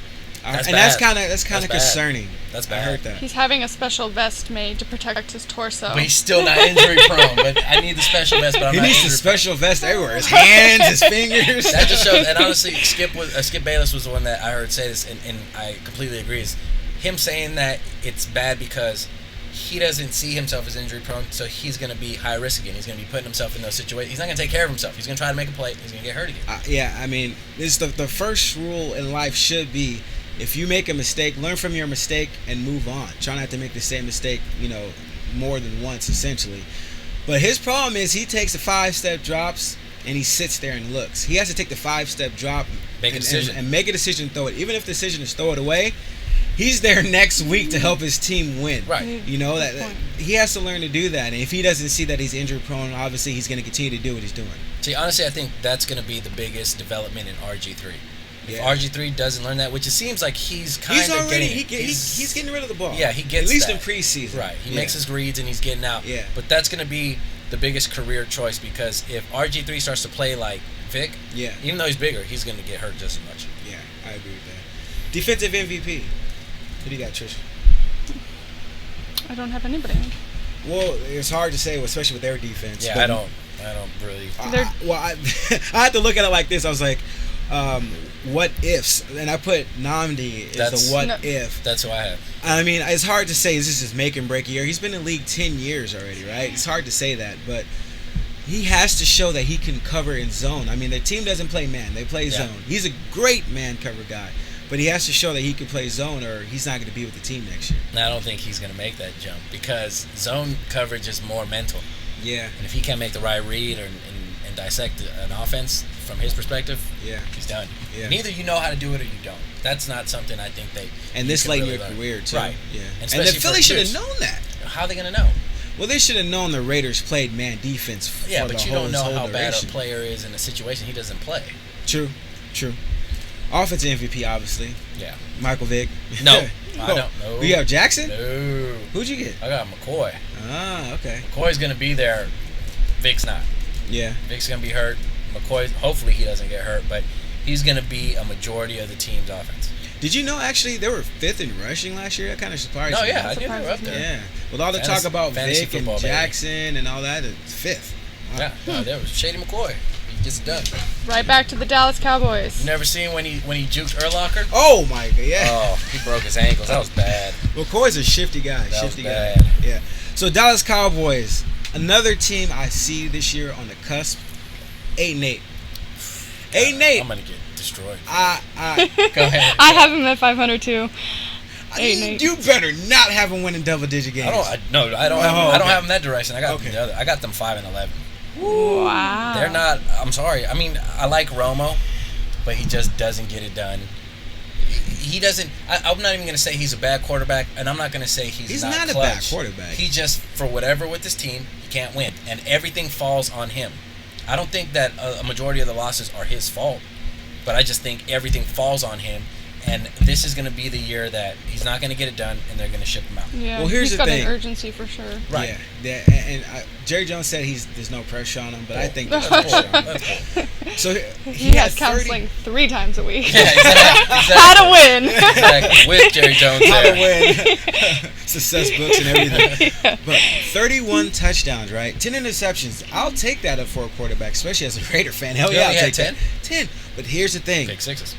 That's kind of concerning. That's bad. I heard that. He's having a special vest made to protect his torso. But he's still not injury prone. But I need the special vest. But I'm he not needs the injury special vest everywhere. His hands, his fingers. That just shows. And honestly, Skip Bayless was the one that I heard say this, and I completely agree. Is him saying that it's bad because he doesn't see himself as injury prone, so he's going to be high risk again. He's going to be putting himself in those situations. He's not going to take care of himself. He's going to try to make a play. He's going to get hurt again. Yeah, I mean, this the first rule in life should be, if you make a mistake, learn from your mistake and move on. Try not to make the same mistake, more than once, essentially. But his problem is he takes the 5-step drops and he sits there and looks. He has to take the 5-step drop, make a decision, and make a decision, throw it. Even if the decision is throw it away, he's there next week to help his team win. Right. That he has to learn to do that. And if he doesn't see that he's injury prone, obviously he's going to continue to do what he's doing. See, honestly, I think that's going to be the biggest development in RG3. If Yeah. RG3 doesn't learn that, which it seems like he's kind He's of already getting, he's getting rid of the ball. Yeah, he gets at least that. in preseason. Right. He Yeah. makes his reads and he's getting out. Yeah. But that's going to be the biggest career choice, because if RG3 starts to play like Vic, Yeah. even though he's bigger, he's going to get hurt just as much. Yeah, I agree with that. Defensive MVP. Who do you got, Trish? I don't have anybody. Well, it's hard to say, especially with their defense. Yeah, but I don't really. I had to look at it like this. I was like, what ifs? And I put Namdi as the what if. That's who I have. I mean, it's hard to say. This is his make and break year. He's been in the league 10 years already, right? It's hard to say that, but he has to show that he can cover in zone. I mean, their team doesn't play man. They play zone. He's a great man cover guy, but he has to show that he can play zone, or he's not going to be with the team next year. Now, I don't think he's going to make that jump, because zone coverage is more mental. Yeah. And if he can't make the right read and dissect an offense from his perspective, Yeah. he's done. Yeah. And either you know how to do it or you don't. That's not something I think And this late in your learn. career, too. Right. Yeah. And the especially Phillies for should have kids. known that. How are they going to know? Well, they should have known the Raiders played man defense for Yeah, the but you whole don't know how bad a duration. player is in a situation he doesn't play. True. Offensive MVP, obviously. Yeah. Michael Vick. No. I don't know. Who you have, Jackson? No. Who'd you get? I got McCoy. Ah, okay. McCoy's going to be there. Vic's not. Yeah. Vic's going to be hurt. McCoy, hopefully he doesn't get hurt, but he's going to be a majority of the team's offense. Did you know, actually, they were 5th in rushing last year? That kind of surprised me. No, yeah, I knew they were up there. Yeah. With all the talk about Fantasy Vick and football, baby. Jackson and all that, it's 5th. Wow. Yeah, no, that was Shady McCoy. He gets it done. Right back to the Dallas Cowboys. You never seen when he juked Urlacher? Oh, my God, yeah. Oh, he broke his ankles. That was bad. McCoy's a shifty guy. That shifty was guy. bad. Yeah. So, Dallas Cowboys, another team I see this year on the cusp, 8-8. 8-8. I'm going to get destroyed. Go ahead. I have him at 500 too. 8-8. You better not have them winning double-digit games. I don't have them that direction. I got them the other. I got them 5-11. Wow. They're not. I'm sorry. I mean, I like Romo, but he just doesn't get it done. He doesn't. I'm not even going to say he's a bad quarterback, and I'm not going to say he's not not a clutch. bad quarterback. He just, for whatever with this team, he can't win, and everything falls on him. I don't think that a majority of the losses are his fault, but I just think everything falls on him. And this is going to be the year that he's not going to get it done, and they're going to ship him out. Yeah, Well, here's he's the got thing. an urgency for sure. Right. Yeah. And Jerry Jones said there's no pressure on him, but I think there's That's pressure on him. That's cool. So He has counseling 3 times a week. Yeah, exactly. How to win. Exactly. With Jerry Jones How to there. win. Success books and everything. But 31 touchdowns, right? 10 interceptions. I'll take that up for a quarterback, especially as a Raider fan. Hell You yeah, only I'll had take 10? that. 10. But here's the thing. Big sixes.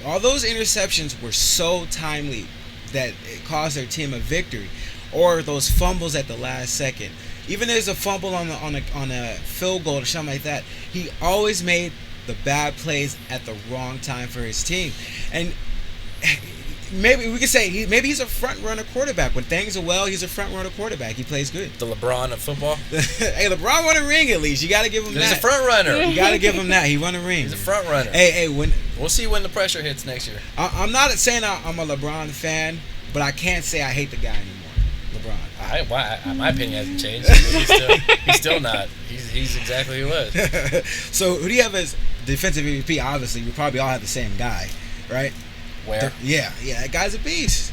All those interceptions were so timely that it caused their team a victory, or those fumbles at the last second. Even there's a fumble on a field goal or something like that, he always made the bad plays at the wrong time for his team. And maybe we could say he's a front runner quarterback. When things are well, he's a front runner quarterback. He plays good. The LeBron of football. Hey, LeBron won a ring at least. You got to give him that. He's a front runner. You got to give him that. He won a ring. He's a front runner. Hey, We'll see when the pressure hits next year. I'm not saying I'm a LeBron fan, but I can't say I hate the guy anymore. LeBron. My opinion hasn't changed. He's still not. He's exactly who he was. So who do you have as defensive MVP? Obviously, we probably all have the same guy, right? Where? Yeah, that guy's a beast.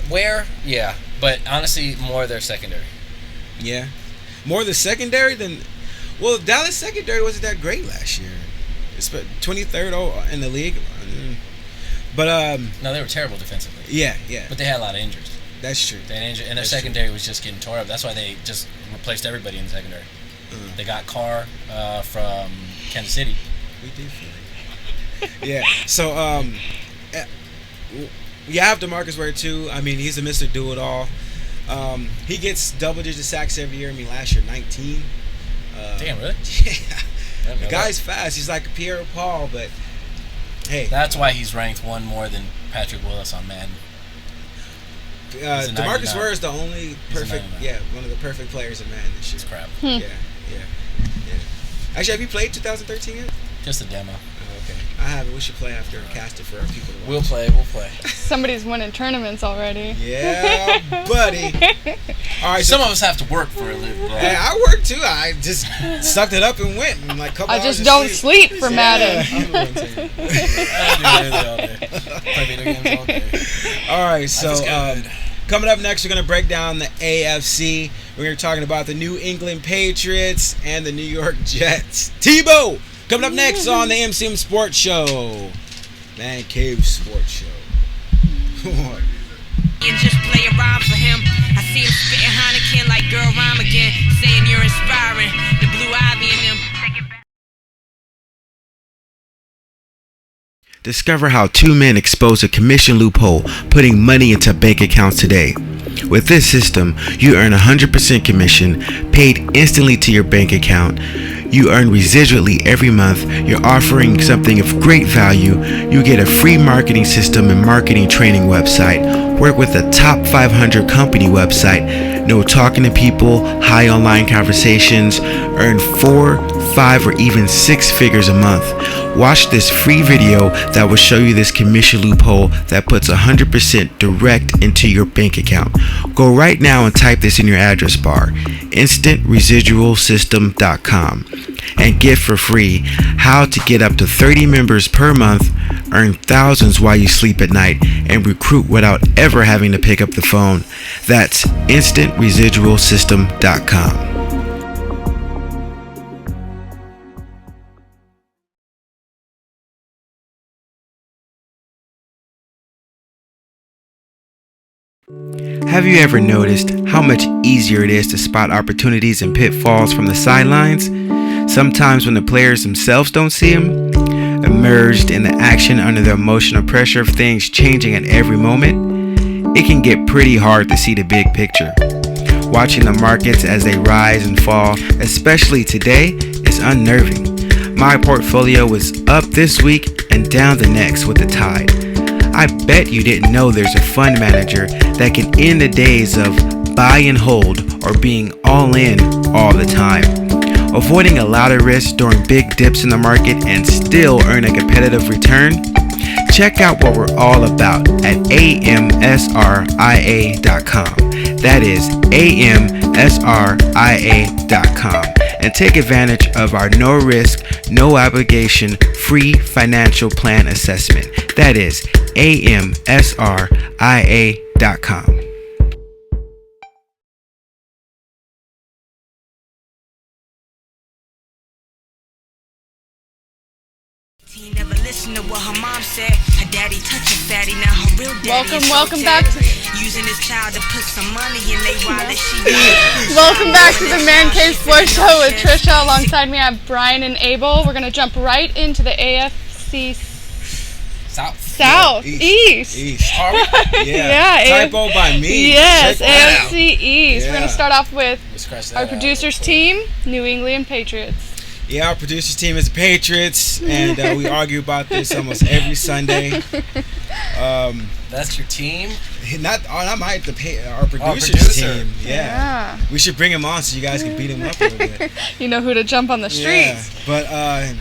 Where? Yeah. But honestly, more their secondary. Yeah. More the secondary than... Well, Dallas secondary wasn't that great last year. It's 23rd in the league. But no, they were terrible defensively. yeah. But they had a lot of injuries. That's true. They had and their secondary was just getting tore up. That's why they just replaced everybody in the secondary. They got Carr from Kansas City. We did feel it. Yeah. So you have DeMarcus Ware too. I mean, he's a Mr. Do-It-All. He gets double-digit sacks every year. I mean, last year 19. Damn, really? Yeah. The guy's fast. He's like a Pierre Paul, but hey. That's why he's ranked one more than Patrick Willis on Madden. DeMarcus Ware is the only perfect, one of the perfect players in Madden this year. It's crap. Yeah. Actually, have you played 2013 yet? Just a demo. Oh, okay. I haven't. We should play after and cast it for our people to watch. We'll play. Somebody's winning tournaments already. Yeah, buddy. All right. Some of us have to work for a living, bro. Hey, I work too. I just sucked it up and went. And like couple I just hours don't sleep for Madden. Play video games all day. All right, so coming up next, we're going to break down the AFC. We're going to be talking about the New England Patriots and the New York Jets. Tebow coming up next on the MCM Sports Show. Man Cave Sports Show. And just play a rhyme for him. I see him spitting Heineken like girl rhyme again, saying you're inspiring. The blue ivy in them. Discover how two men expose a commission loophole, putting money into bank accounts today. With this system, you earn 100% commission, paid instantly to your bank account. You earn residually every month. You're offering something of great value. You get a free marketing system and marketing training website. Work with a top 500 company website. No talking to people, high online conversations. Earn 4, 5, or even 6 figures a month. Watch this free video that will show you this commission loophole that puts 100% direct into your bank account. Go right now and type this in your address bar, instantresidualsystem.com, and get for free how to get up to 30 members per month, earn thousands while you sleep at night, and recruit without ever having to pick up the phone. That's instantresidualsystem.com. Have you ever noticed how much easier it is to spot opportunities and pitfalls from the sidelines? Sometimes when the players themselves don't see them, immersed in the action under the emotional pressure of things changing at every moment, it can get pretty hard to see the big picture. Watching the markets as they rise and fall, especially today, is unnerving. My portfolio was up this week and down the next with the tide. I bet you didn't know there's a fund manager that can end the days of buy and hold or being all in all the time. Avoiding a lot of risk during big dips in the market and still earn a competitive return? Check out what we're all about at amsria.com. That is amsria.com. And take advantage of our no risk, no obligation, free financial plan assessment. That is amsria.com. He never listened to what her mom said. Her daddy touching fatty, now her real daddy. Welcome back to using his child to put some money in they wallet. Welcome back to the Man Cave Sports Show with Trisha. Alongside me, I have Brian and Abel. We're gonna jump right into the AFC South. East. Yeah. Typo by me. Yes, Check AFC East. Yeah. We're gonna start off with our out. producers team, New England Patriots. Yeah, our producers team is the Patriots, and we argue about this almost every Sunday. That's your team? Our producers team. Yeah. We should bring him on so you guys can beat him up a little bit. You know who to jump on the streets. Yeah, but I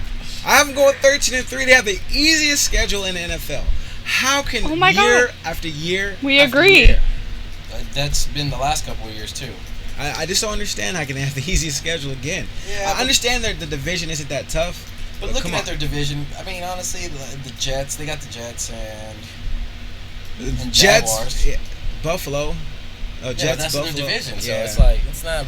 have them going 13-3. They have the easiest schedule in the NFL. How can year after year? We after agree. year, That's been the last couple of years, too. I just don't understand how can they have the easiest schedule again. Yeah, I understand that the division isn't that tough. But looking at their division, I mean, honestly, the Jets, they got the Jets and Jets, Jaguars. Buffalo. Jets, that's Buffalo. their division, so Yeah. it's like, it's not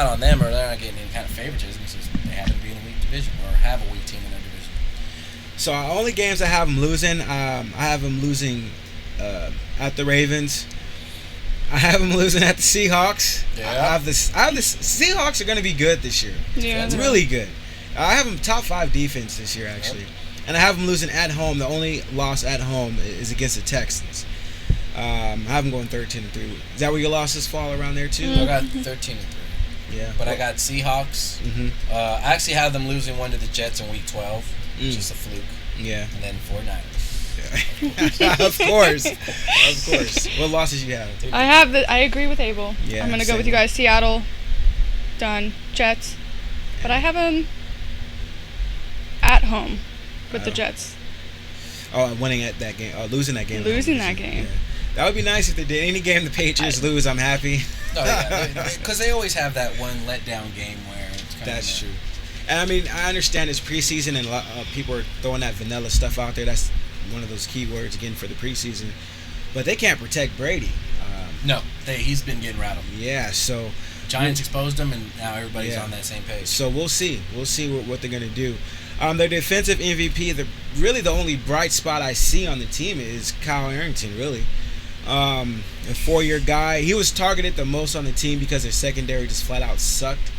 on them, or they're not getting any kind of favoritism. It's just they happen to be in a weak division or have a weak team in their division. So only games I have them losing. I have them losing at the Ravens. I have them losing at the Seahawks. Yeah. I have the Seahawks are going to be good this year. Yeah, It's they're- really good. I have them top 5 defense this year, actually. And I have them losing at home. The only loss at home is against the Texans. I have them going 13-3. Is that where your losses fall around there too? I got 13-3. Yeah. But I got Seahawks. Mm-hmm. I actually have them losing one to the Jets in Week 12, just a fluke, Yeah. and then 49ers. Of course. Of course. What losses you have? I agree with Abel. Yeah, I'm gonna go same. with you guys. Seattle, done. Jets, but I have them at home with the Jets. Oh, winning at that game. Losing that game. Losing that game. Yeah. That would be nice if they did. Any game the Patriots lose, I'm happy. No, yeah, because they always have that one letdown game where it's kind That's true. And I mean, I understand it's preseason and a lot, people are throwing that vanilla stuff out there. That's one of those key words again for the preseason. But they can't protect Brady. No, he's been getting rattled. Yeah, so Giants exposed him, and now everybody's Yeah. on that same page. So we'll see. We'll see what they're going to do. Their defensive MVP, really the only bright spot I see on the team is Kyle Arrington, really. A 4-year guy. He was targeted the most on the team because their secondary just flat out sucked.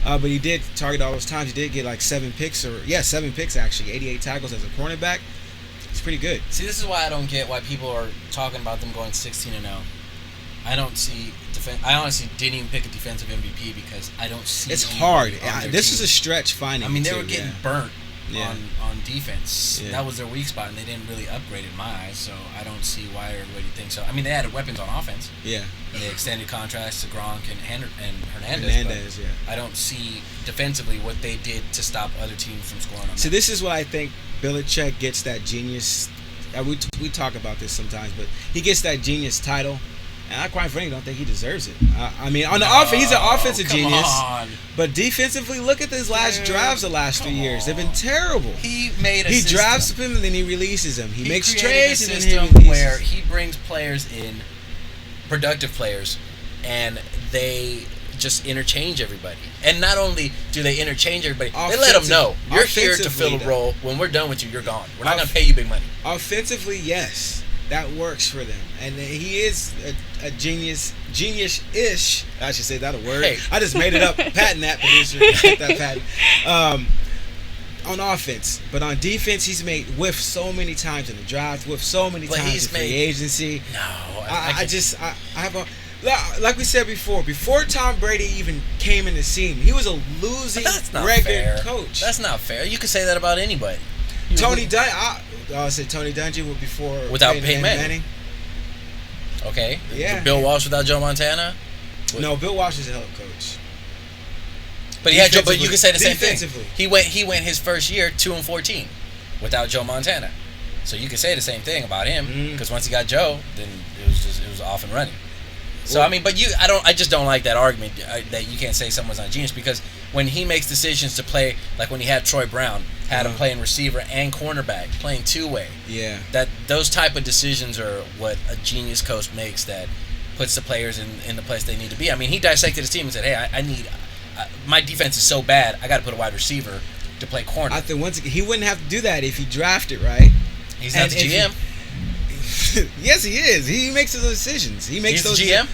But he did target all those times. He did get like 7 picks actually, 88 tackles as a cornerback. It's pretty good. See, this is why I don't get why people are talking about them going 16-0. I don't see I honestly didn't even pick a defensive MVP because I don't see. It's hard. on their This team. is a stretch finding. I mean, they too, were getting yeah. burnt Yeah. on defense. Yeah. That was their weak spot, and they didn't really upgrade in my eyes. So I don't see why everybody thinks so. I mean, they added weapons on offense. Yeah. They extended contracts to Gronk and Hernandez. Hernandez, yeah. I don't see defensively what they did to stop other teams from scoring on So them. this is why I think Belichick gets that genius. We talk about this sometimes, but he gets that genius title, and I quite frankly don't think he deserves it. I mean, on the offense, he's an offensive come genius, on. but defensively, look at his last drives the last 3 years. They've been terrible. He made a He system. drafts him and then he releases him. He makes created trades a and then he system releases. where he brings players in, productive players, and they just interchange everybody. And not only do they interchange everybody, they let them know you're here to fill a offensively, role. When we're done with you, you're gone. We're not going to pay you big money. Offensively, yes, that works for them, and he is a genius-ish. I should say that a word. Hey. I just made it up. Patent that, producer. Get that patent. On offense, but on defense, he's made whiff so many times in the draft, whiff so many But times he's in free made- agency. No, I have a. Like we said before Tom Brady even came in the scene, he was a losing that's not record fair. coach. That's not fair. You could say that about anybody. Tony Dungy. I said Tony Dungy was before Without Peyton Manning. Okay. Yeah. Bill Walsh without Joe Montana. No, Bill Walsh is a hell of a coach. But he had Joe. But you could say the same thing. Defensively. He went his first year 2-14 without Joe Montana. So you could say the same thing about him because once he got Joe, then it was off and running. So I mean, but I just don't like that argument that you can't say someone's not a genius because when he makes decisions to play, like when he had Troy Brown, had him playing receiver and cornerback, playing two-way. Yeah. That those type of decisions are what a genius coach makes that puts the players in the place they need to be. I mean, he dissected his team and said, "Hey, I need my defense is so bad, I got to put a wide receiver to play corner." I think once again, he wouldn't have to do that if he drafted right. He's not the GM. Yes, he is. He makes those decisions. He makes He's those the GM.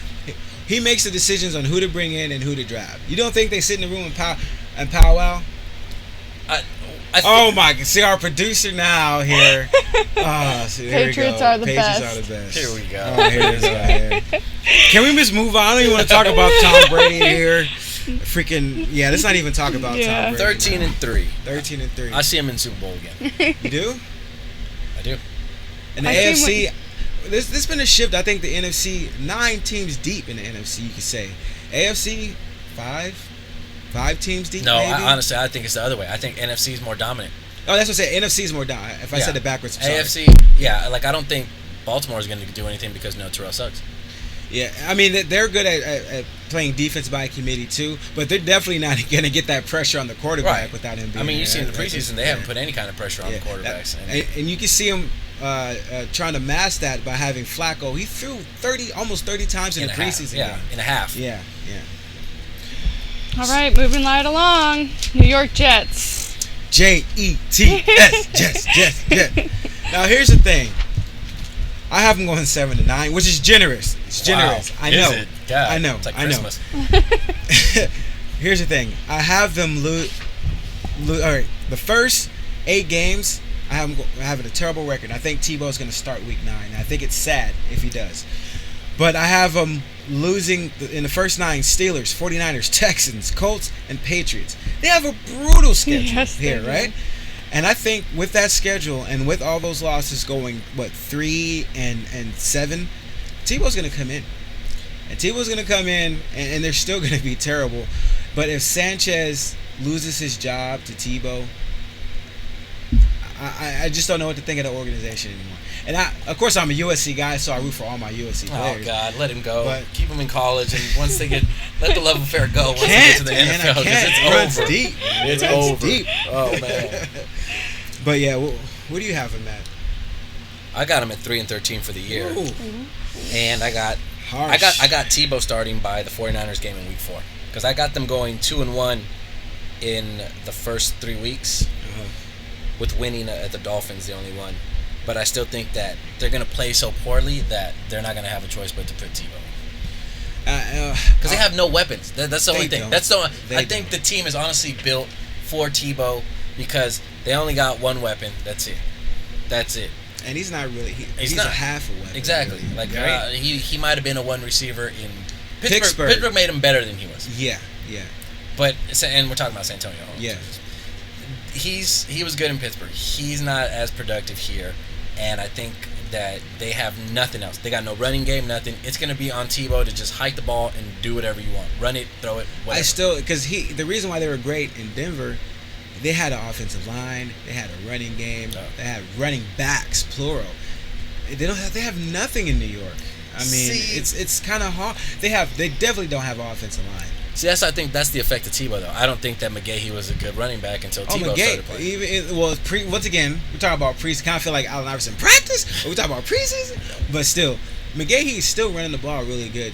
He makes the decisions on who to bring in and who to draft. You don't think they sit in the room and powwow? Oh my! See our producer now here. See, there Patriots we go. are the Patriots best. Here we go. Oh, here it is right here. Can we just move on? I don't even want to talk about Tom Brady here. Freaking yeah! Let's not even talk about Tom Brady. 13-3. 13-3. I see him in Super Bowl again. You do? I do. And the I see AFC, there's been a shift. I think the NFC, 9 teams deep in the NFC, you could say. AFC, 5 teams deep. No, maybe? honestly, I think it's the other way. I think NFC is more dominant. Oh, that's what I said. NFC is more dominant. If I said it backwards, I'm sorry. AFC, yeah, like I don't think Baltimore is going to do anything because Terrell sucks. Yeah, I mean they're good at playing defense by committee too, but they're definitely not going to get that pressure on the quarterback without him being. I mean, you there. see in the preseason they haven't put any kind of pressure on the quarterbacks, and you can see him trying to mask that by having Flacco. He threw almost 30 times in the preseason. in a half. Yeah. All right, moving right along. New York Jets. Jets. Now here's the thing. I have them going 7-9, which is generous. It's generous. Wow. I know. Is it? God, I know. It's like I know. Christmas. Here's the thing. I have them lose. All right, the first 8 games, I have them having a terrible record. I think Tebow's going to start Week 9. I think it's sad if he does. But I have them losing in the first 9: Steelers, 49ers, Texans, Colts, and Patriots. They have a brutal schedule here, right? And I think with that schedule and with all those losses going 3-7, Tebow's going to come in. And Tebow's going to come in, and they're still going to be terrible. But if Sanchez loses his job to Tebow, I just don't know what to think of the organization anymore. And of course, I'm a USC guy, so I root for all my USC players. Oh God, let him go. But keep him in college, and once they get, let the love affair go. Once they get to the NFL, because it's over. Deep. It's over. Deep. Oh man. But yeah, what do you have him at? I got him at 3-13 for the year, Ooh. and I got Tebow starting by the 49ers game in Week 4, because I got them going 2-1 in the first 3 weeks, with winning at the Dolphins, the only one. But I still think that they're going to play so poorly that they're not going to have a choice but to put Tebow. Because they have no weapons. That's the only thing. I think the team is honestly built for Tebow because they only got one weapon. That's it. And he's not really. He's not a half a weapon. Exactly. Really, like right? he might have been a one receiver in Pittsburgh. Pittsburgh. Pittsburgh made him better than he was. Yeah. But and we're talking about San Antonio. Yeah. He was good in Pittsburgh. He's not as productive here, and I think that they have nothing else. They got no running game, nothing. It's going to be on Tebow to just hike the ball and do whatever you want. Run it, throw it, whatever. Because the reason why they were great in Denver, they had an offensive line, they had a running game, they had running backs, plural. They have nothing in New York. I mean, it's kind of hard. They definitely don't have an offensive line. See, I think that's the effect of Tebow, though. I don't think that McGahee was a good running back until Tebow started playing. Once again, we're talking about preseason. Kind of feel like Allen Iverson practice. Or we're talking about preseason, but still, McGahee is still running the ball really good.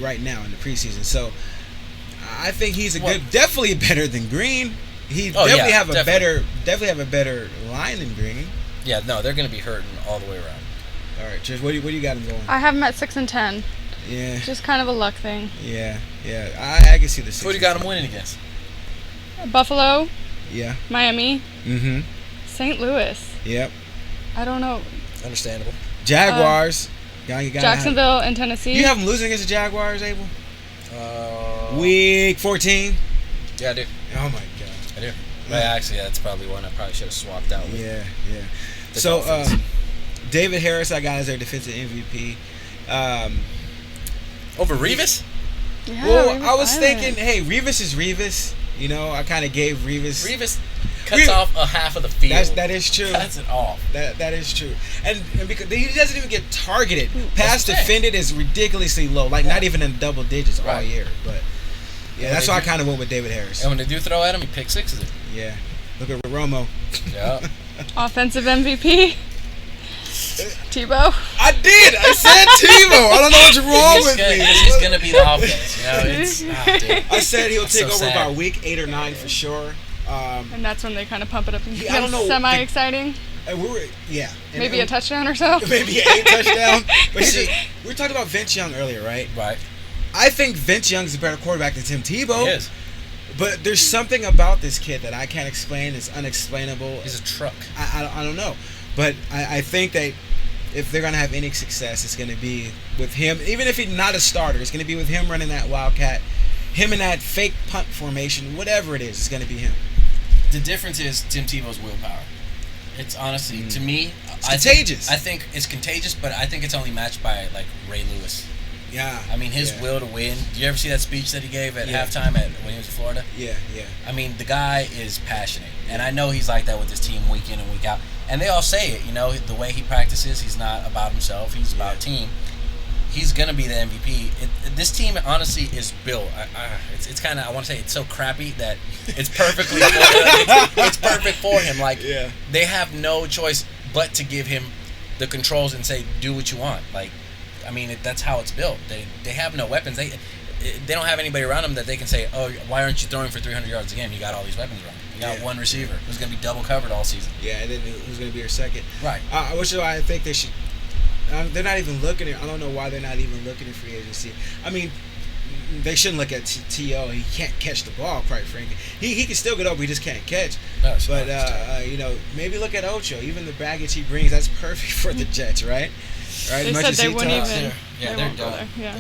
Right now in the preseason. So I think he's definitely better than Green. He definitely have a better line than Green. Yeah, no, they're going to be hurting all the way around. All right, Trish, what do you got him going? I have him at 6-10. Yeah. Just kind of a luck thing. Yeah. I can see the 6. Who do you got him winning against? Buffalo. Yeah. Miami. Mm-hmm. St. Louis. Yep. I don't know. Understandable. Jaguars. Jacksonville and Tennessee. You have them losing against the Jaguars, Abel? Week 14. Yeah, I do. Oh my God. I do. But actually, that's probably one I probably should have swapped out with. Yeah. So, David Harris, I got as their defensive MVP. Over Revis? Yeah, well, Revis I was Island. thinking, hey, Revis is Revis. I kind of gave Revis. Revis cuts off a half of the field. That is true. Cuts it off. That is true. And because he doesn't even get targeted. Pass defended is ridiculously low. Like not even in double digits all year. But yeah, that's why I kind of went with David Harris. And when they do throw at him, he pick sixes it. Yeah. Look at Romo. Yeah. Offensive MVP. Tebow. I did. I said Tebow. I don't know what's wrong with me. He's gonna be the offense. I said he'll take over sad. about week 8 or 9 for sure. And that's when they kind of pump it up and I don't know, semi-exciting. Maybe a touchdown or so. Maybe an 8 touchdown. But we were talking about Vince Young earlier, right? Right. I think Vince Young's a better quarterback than Tim Tebow. He is. But there's something about this kid that I can't explain. It's unexplainable. He's a truck. I don't know. But I think that if they're going to have any success, it's going to be with him. Even if he's not a starter, it's going to be with him running that Wildcat, him in that fake punt formation, whatever it is, it's going to be him. The difference is Tim Tebow's willpower. It's honestly, to me, it's contagious. I think it's contagious, but I think it's only matched by like Ray Lewis. Yeah. I mean, his will to win. Did you ever see that speech that he gave at halftime when he was in Florida? Yeah. I mean, the guy is passionate. And I know he's like that with his team week in and week out. And they all say it, the way he practices, he's not about himself. He's about team. He's going to be the MVP. This team, honestly, is built. It's kind of, I want to say, it's so crappy that it's perfectly it's perfect for him. Like, they have no choice but to give him the controls and say, do what you want. Like, I mean, that's how it's built. They have no weapons. They don't have anybody around them that they can say, oh, why aren't you throwing for 300 yards a game? You got all these weapons around you. You got one receiver who's going to be double covered all season. Yeah, and then who's going to be your second? Right. Which is why I think they should. They're not even looking at. I don't know why they're not even looking at free agency. I mean, they shouldn't look at T.O. He can't catch the ball, quite frankly. He can still get over, he just can't catch. But maybe look at Ocho. Even the baggage he brings, that's perfect for the Jets, right? They said they wouldn't even. They're done. Yeah.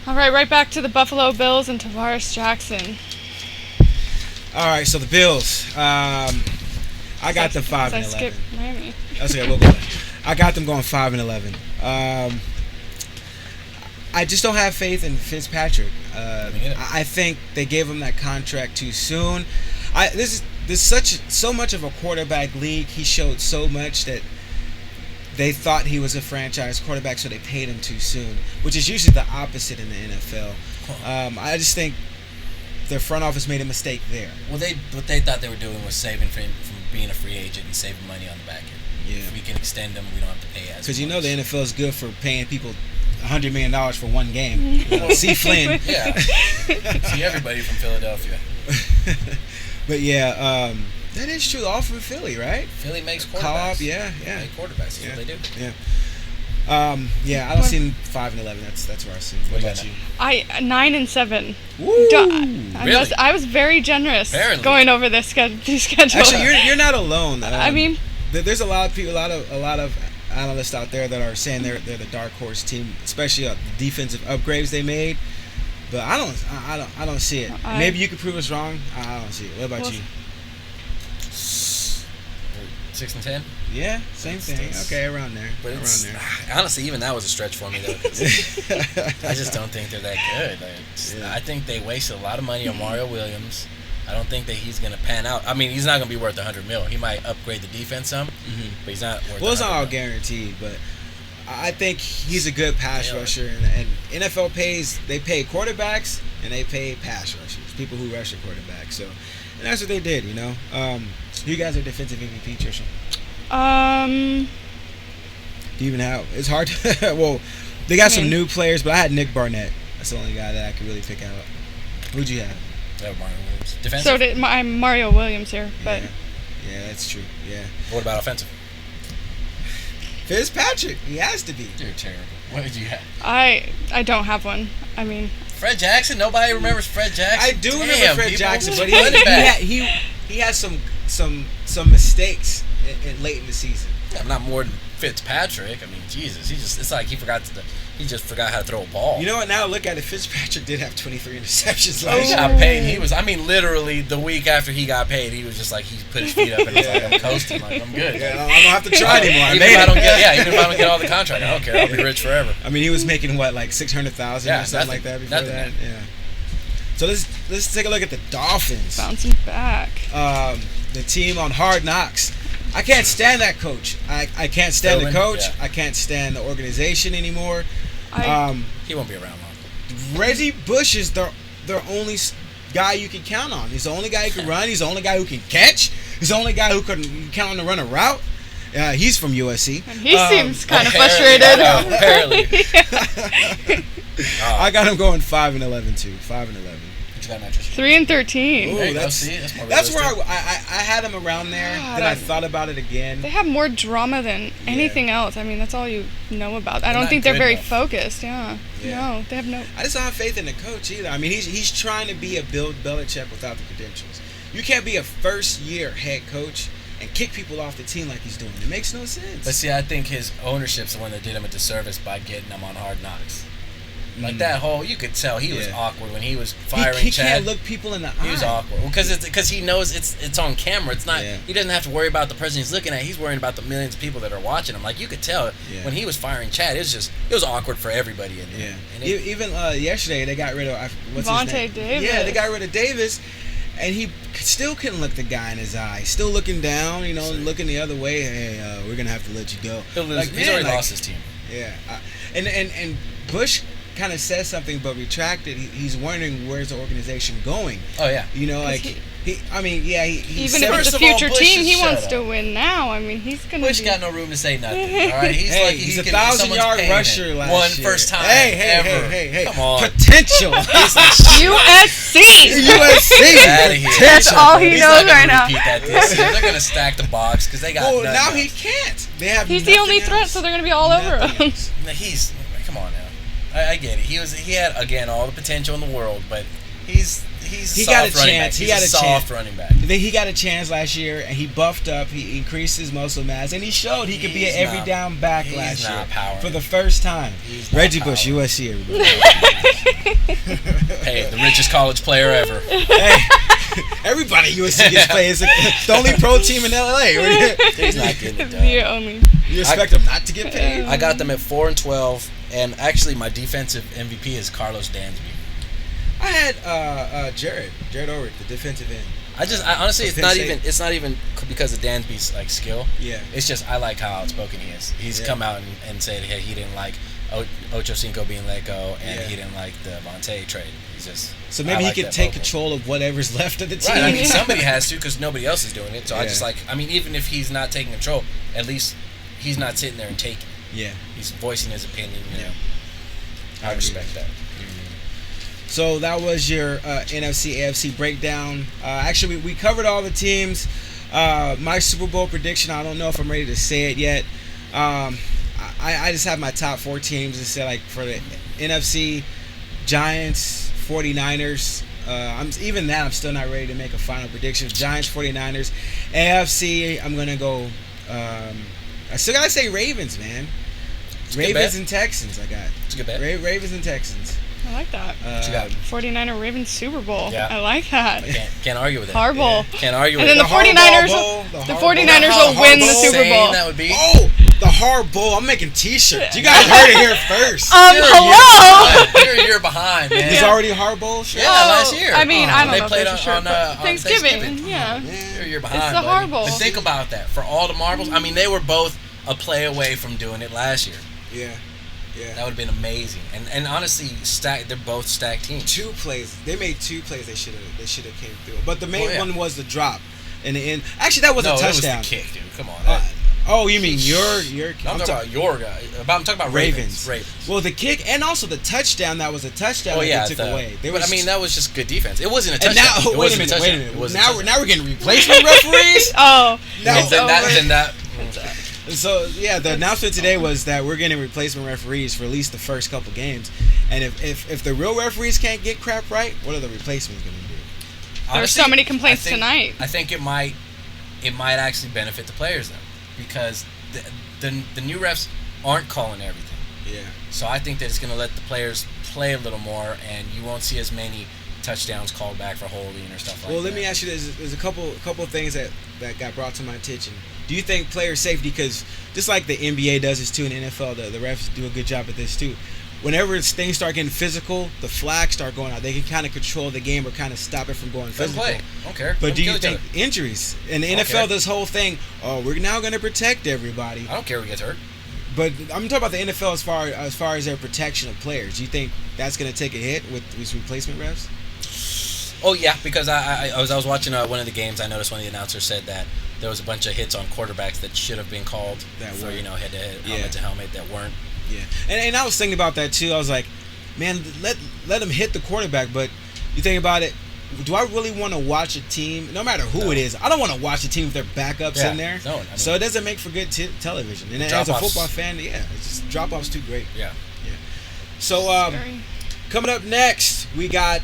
All right, right back to the Buffalo Bills and Tarvaris Jackson. All right, so the Bills. I got them 5-11. I skipped Miami. That's okay. We'll go there. I got them going 5-11. I just don't have faith in Fitzpatrick. I think they gave him that contract too soon. This is so much of a quarterback league. He showed so much that they thought he was a franchise quarterback, so they paid him too soon, which is usually the opposite in the NFL. I just think their front office made a mistake there. Well, what they thought they were doing was saving for him from being a free agent and saving money on the back end. Yeah. If we can extend them, we don't have to pay as much. Because the NFL is good for paying people $100 million for one game. See Flynn. Yeah. See everybody from Philadelphia. But yeah, that is true. All from Philly, right? Philly makes quarterbacks. Cobb, yeah. They make quarterbacks. That's what they do. Yeah. I don't see them 5-11. That's where I see them. What about you? 9-7. Woo! Really? I was very generous going over this schedule. Actually, you're not alone. I mean, there's a lot of people, a lot of analysts out there that are saying they're the dark horse team, especially the defensive upgrades they made. But I don't see it. Maybe you could prove us wrong. I don't see it. What about you? 6-10. Yeah, same thing. Okay, around there. But honestly, even that was a stretch for me though. 'Cause I just don't think they're that good. I think they wasted a lot of money on Mario Williams. I don't think that he's going to pan out. I mean, he's not going to be worth $100 million. He might upgrade the defense some, but he's not worth. Well, it's not all guaranteed, but I think he's a good pass rusher, and NFL they pay quarterbacks and they pay pass rushers, people who rush a quarterback. So, and that's what they did, you know. You guys are defensive MVP, Trisha. Do you even have? It's hard to. Well, they got some new players, but I had Nick Barnett. That's the only guy that I could really pick out. Who'd you have? Mario Williams. Defensive? So did Mario Williams here, but yeah, that's true. Yeah. What about offensive? Fitzpatrick. He has to be. You're terrible. What did you have? I don't have one. I mean, Fred Jackson. Nobody remembers Fred Jackson. I do remember Fred Jackson, but he had some mistakes late in the season. Yeah, not more than Fitzpatrick. I mean, Jesus, it's like he just forgot how to throw a ball. You know what? Now look at it. Fitzpatrick did have 23 interceptions last year. He year. got paid. Literally the week after he got paid, he was just like, he put his feet up and was like, I'm coasting, like, I'm good. Yeah, I don't have to try anymore. Even if I don't get all the contract, I don't care. I'll be rich forever. I mean, he was making what, like $600,000 or something like that before that. Yeah. So let's take a look at the Dolphins. Bouncing back. The team on Hard Knocks. I can't stand that coach. I can't stand the coach. Yeah. I can't stand the organization anymore. He won't be around long. Reggie Bush is their only guy you can count on. He's the only guy who can run. He's the only guy who can catch. He's the only guy who can count on to run a route. He's from USC. And he seems kind of frustrated. Apparently. I got him going 5-11 too. 5-11. 3-13. Ooh, that's where I had him around there. Then I thought about it again. They have more drama than anything else. I mean, that's all you know about. I don't think they're very focused. Yeah. No, they have no. I just don't have faith in the coach either. I mean, he's trying to be a Bill Belichick without the credentials. You can't be a first-year head coach and kick people off the team like he's doing. It makes no sense. But see, I think his ownership's the one that did him a disservice by getting him on Hard Knocks. Like that whole, you could tell he was awkward when he was firing Chad. He can't look people in the eye. He was awkward because he knows it's on camera. It's not. He doesn't have to worry about the person he's looking at. He's worrying about the millions of people that are watching him. Like you could tell when he was firing Chad, it was awkward for everybody in there. Yeah. Even yesterday they got rid of Vontae Davis. Yeah, they got rid of Davis, and he still couldn't look the guy in his eye. Still looking down, looking the other way. Hey, we're gonna have to let you go. He's already lost his team. Yeah, and Bush kind of says something but retracted. He's wondering where's the organization going. Oh yeah. Even if it's First a of all, future Bush team, is he shut wants up. to win now. I mean, he's gonna. Bush be... got no room to say nothing. All right, he's Hey, like he's a someone's 1,000-yard paying rusher him. last One year. first time Hey, ever. Come on. Potential. USC. USC. Out of here. That's all he He's knows not gonna right now. repeat that this year. They're gonna stack the box because they got. Well, nothing now else. he can't. They have. He's the only threat, so they're gonna be all over him. He's. Come on now. I get it. He had again all the potential in the world, but he got a soft running chance. back. He He's got a soft chance. running back. He got a chance last year, and he buffed up. He increased his muscle mass, and he showed he could be an every down back last year for the first time. Reggie Bush, USC, everybody. Hey, the richest college player ever. Hey, everybody USC gets paid. It's the only pro team in LA. He's not getting it done. The only. You expect him not to get paid? I got them at 4-12, and actually my defensive MVP is Carlos Dansby. I had Jared Ulrich, the defensive end. I honestly, it's not even because of Dansby's like skill. Yeah. It's just I like how outspoken he is. He's come out and said, hey, he didn't like Ocho Cinco being let go, and he didn't like the Vontae trade. He's just so maybe he could take control of whatever's left of the team. Right. I mean, somebody has to because nobody else is doing it. So I mean, even if he's not taking control, at least he's not sitting there and taking. Yeah. He's voicing his opinion. You know. I respect that. So that was your NFC AFC breakdown. Actually, we covered all the teams. My Super Bowl prediction, I don't know if I'm ready to say it yet. I just have my top 4 teams. Instead, like for the NFC, Giants, 49ers. I'm still not ready to make a final prediction. Giants, 49ers. AFC, I'm going to go. I still got to say Ravens, man. Ravens and Texans, I got. It's a good bet. Ravens and Texans. I like that. What you got? 49er Ravens Super Bowl. Yeah. I like that. Can't argue with that. Harbaugh. Yeah. Can't argue And with then that. the 49ers will win the Super Bowl. That would be. Oh, the Hard Bowl. I'm making t-shirts. You guys heard it here first. Hello. You're a year behind, man. There's already Hard Bowl? Yeah, last year. I mean, I don't they know played if that's for sure, on but Thanksgiving. Yeah. You're a year behind. It's the Hard Bowl. But think about that. For all the marbles, I mean, they were both a play away from doing it last year. Yeah. Yeah. That would have been amazing. And honestly, they're both stacked teams. 2 plays. They made 2 plays they should have came through. But the main one was the drop in the end. Actually, that was a touchdown. It was the kick, dude. Come on. You mean your I'm talking about your guy. I'm talking about Ravens. Well, the kick and also the touchdown, that was a touchdown that they took away. That was just good defense. It wasn't a touchdown. And now, wait a minute. Now we're getting replacement referees? So, the announcement today was that we're getting replacement referees for at least the first couple games. And if the real referees can't get crap right, what are the replacements going to do? There's so many complaints tonight. I think it might actually benefit the players, though. Because the new refs aren't calling everything. Yeah. So I think that it's going to let the players play a little more, and you won't see as many touchdowns called back for holding or stuff like that. Well, let me ask you this. There's a couple of things that got brought to my attention. Do you think player safety, because just like the NBA does this too, in the NFL, the refs do a good job at this too. Whenever things start getting physical, the flags start going out. They can kind of control the game or kind of stop it from going physical. Play. Don't care. But do you think injuries in the NFL, this whole thing? Oh, we're now going to protect everybody. I don't care who gets hurt. But I'm talking about the NFL as far as their protection of players. Do you think that's going to take a hit with these replacement refs? Oh yeah, because I was watching one of the games. I noticed one of the announcers said that there was a bunch of hits on quarterbacks that should have been called for head to head, helmet to helmet that weren't. Yeah, and I was thinking about that too. I was like, man, let them hit the quarterback. But you think about it, do I really want to watch a team, no matter who it is? I don't want to watch a team with their backups in there. No, so it doesn't make for good television. And as a football fan, it's just drop-offs too great. Yeah. So coming up next, we got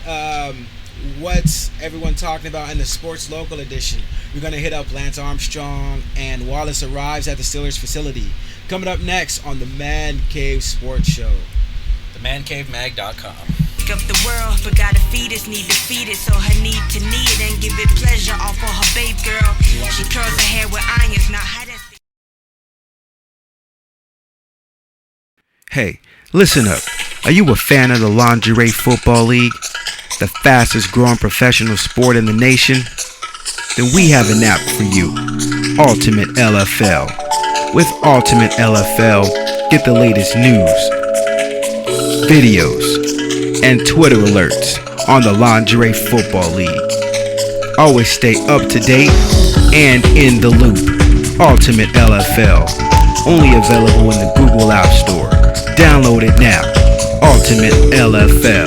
what's everyone talking about in the Sports Local edition. We're going to hit up Lance Armstrong, and Wallace arrives at the Steelers facility. Coming up next on the Man Cave Sports Show. TheManCaveMag.com. Of the world, but gotta feed us, need to feed it, so her need to need it and give it pleasure off for her babe girl. She curls her hair with irons, not how that's. Hey, listen up. Are you a fan of the Lingerie Football League? The fastest growing professional sport in the nation? Then we have an app for you, Ultimate LFL. With Ultimate LFL, get the latest news, videos, and Twitter alerts on the Lingerie Football League. Always stay up to date and in the loop. Ultimate LFL. Only available in the Google App Store. Download it now. Ultimate LFL.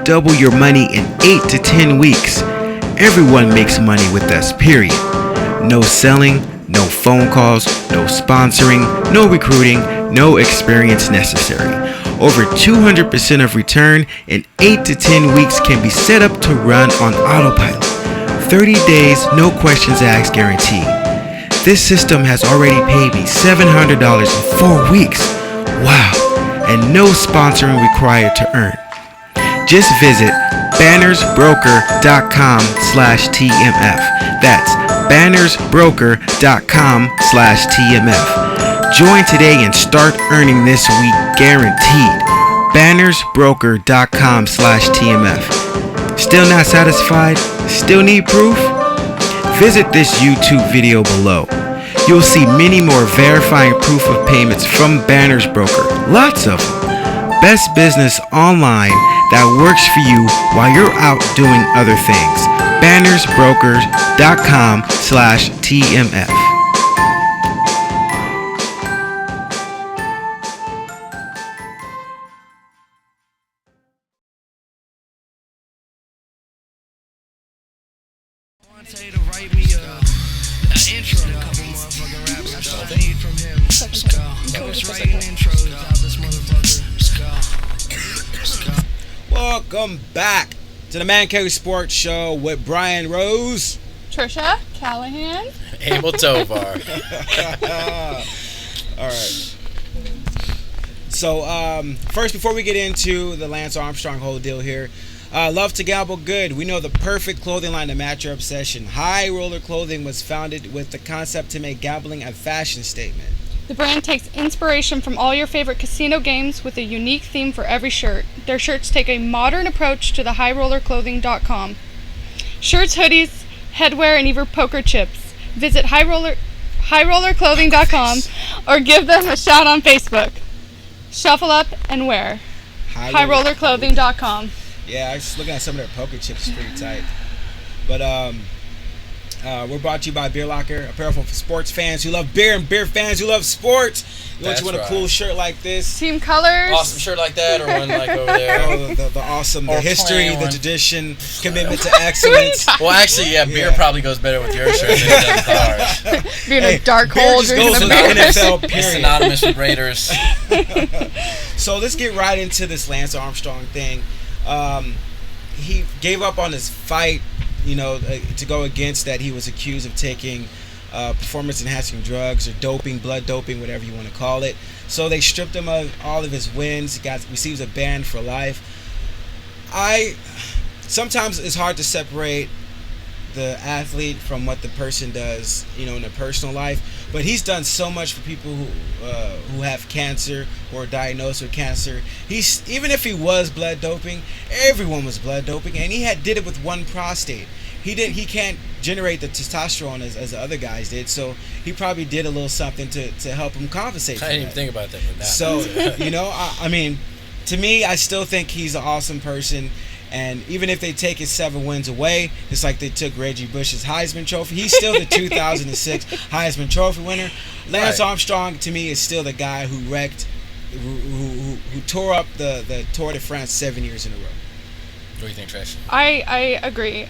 Double your money in 8 to 10 weeks. Everyone makes money with us, period. No selling, no phone calls, no sponsoring, no recruiting, no experience necessary. Over 200% of return in 8 to 10 weeks can be set up to run on autopilot. 30 days, no questions asked guarantee. This system has already paid me $700 in 4 weeks. Wow, and no sponsoring required to earn. Just visit bannersbroker.com/TMF. That's bannersbroker.com/TMF. Join today and start earning this week guaranteed. bannersbroker.com/TMF. Still not satisfied? Still need proof? Visit this YouTube video below. You'll see many more verifying proof of payments from Banners Broker. Lots of them. Best business online that works for you while you're out doing other things. bannersbrokers.com/TMF. Welcome back to the Man Cave Sports Show with Brian Rose, Trisha Callahan, Abel Tovar. All right. So, first, before we get into the Lance Armstrong whole deal here, love to gamble good. We know the perfect clothing line to match your obsession. High Roller Clothing was founded with the concept to make gambling a fashion statement. The brand takes inspiration from all your favorite casino games with a unique theme for every shirt. Their shirts take a modern approach to the highrollerclothing.com. Shirts, hoodies, headwear, and even poker chips. Visit highrollerclothing.com or give them a shout on Facebook. Shuffle up and wear. highrollerclothing.com. Yeah, I was looking at some of their poker chips. It's pretty tight. But we're brought to you by Beer Locker, apparel for sports fans who love beer and beer fans who love sports. You want a cool shirt like this? Team colors. Awesome shirt like that, or one like over there. Oh, the awesome, the history, the tradition, commitment to What excellence. Well, actually, yeah, beer probably goes better with your shirt than it does ours. Being a dark beer hole just drinking goes a with beer. NFL, It's period. synonymous with Raiders. So let's get right into this Lance Armstrong thing. He gave up on his fight, to go against that. He was accused of taking performance-enhancing drugs or doping, blood doping, whatever you want to call it. So they stripped him of all of his wins. He receives a ban for life. Sometimes it's hard to separate the athlete from what the person does, in their personal life. But he's done so much for people who have cancer or are diagnosed with cancer. Even if he was blood doping, everyone was blood doping, and he did it with one prostate. He can't generate the testosterone as the other guys did, so he probably did a little something to help him compensate for I didn't that. even think about that. So, I mean, to me, I still think he's an awesome person. And even if they take his 7 wins away, it's like they took Reggie Bush's Heisman Trophy. He's still the 2006 Heisman Trophy winner. Lance Armstrong, to me, is still the guy who who tore up the Tour de France 7 years in a row. What do you think, Trish? I agree.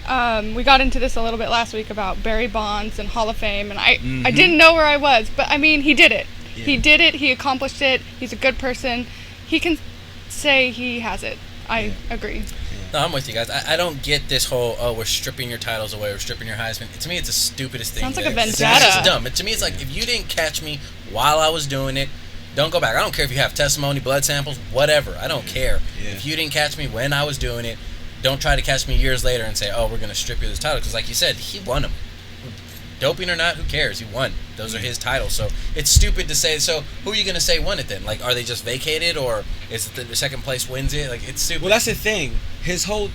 We got into this a little bit last week about Barry Bonds and Hall of Fame, and I didn't know where I was, but I mean, he did it. Yeah. He did it. He accomplished it. He's a good person. He can say he has it. I agree. No, I'm with you guys. I don't get this whole, we're stripping your titles away, we're stripping your Heisman. To me, it's the stupidest thing. Sounds like a It's vendetta. just dumb. To me, it's like, if you didn't catch me while I was doing it, don't go back. I don't care if you have testimony, blood samples, whatever. I don't care. Yeah. If you didn't catch me when I was doing it, don't try to catch me years later and say, we're going to strip you of this title. Because like you said, he won them. Doping or not, who cares? He won. Those are his titles. So it's stupid to say. So who are you going to say won it then? Like, are they just vacated, or is it the second place wins it? Like, it's stupid. Well, that's the thing. His whole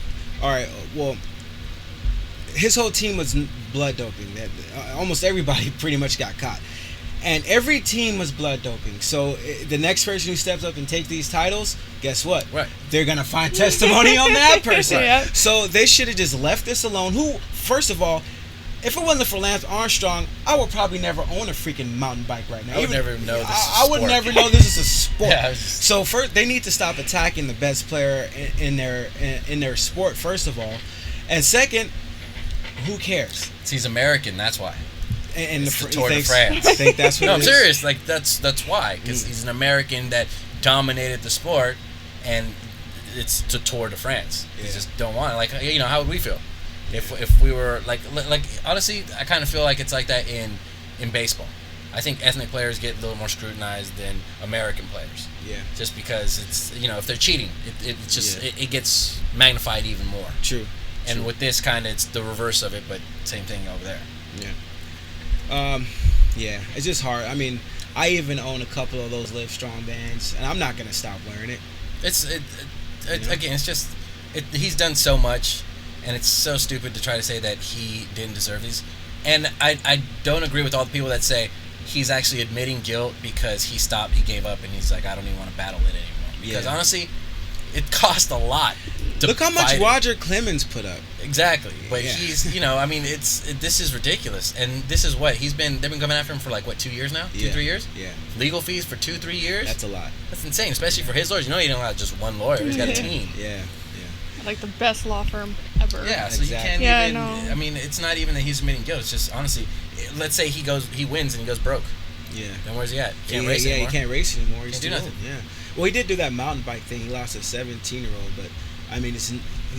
team was blood doping. That almost everybody pretty much got caught. And every team was blood doping. So the next person who steps up and takes these titles, guess what? Right. They're going to find testimony on that person. Yeah. So they should have just left this alone. Who, first of all, if it wasn't for Lance Armstrong, I would probably never own a freaking mountain bike right now. I would never know this is a I would sport. never know this is a sport. Yeah, So first, they need to stop attacking the best player in their sport, first of all. And second, who cares? He's American, that's why. And It's the Tour de France. I think that's what No, it I'm is. serious. Like that's why, because he's an American that dominated the sport, and it's to Tour de France. You Yeah. just don't want it. Like, you know, how would we feel if we were like honestly, I kind of feel like it's like that in baseball. I think ethnic players get a little more scrutinized than American players. Yeah. Just because it's, you know, if they're cheating, it gets magnified even more. True. And with this kind of, it's the reverse of it, but same thing over there. Yeah. Yeah, it's just hard. I mean, I even own a couple of those Live Strong bands, and I'm not gonna stop wearing it. Again, it's just he's done so much, and it's so stupid to try to say that he didn't deserve these. And I don't agree with all the people that say he's actually admitting guilt because he gave up, and he's like, I don't even want to battle it anymore. Because honestly, it cost a lot. Look how much fight it. Roger Clemens put up. Exactly, but Yeah. he's, you know, I mean, this is ridiculous, and this is what they've been coming after him for like 2 years now, 3 years. Yeah, Legal fees for 2-3 years. that's a lot. That's insane, especially for his lawyers. You know, he don't have just one lawyer; he's got a team. Yeah. Like the best law firm ever. Yeah, so Exactly. you can't Yeah, even. I know. I mean, it's not even that he's admitting guilt. It's just honestly, let's say he wins and he goes broke. Yeah. Then where's he at? Can't Yeah, race he anymore. can't race anymore. He's Can't do too nothing. old. Yeah. Well, he did do that mountain bike thing. He lost a 17-year-old, but I mean, he's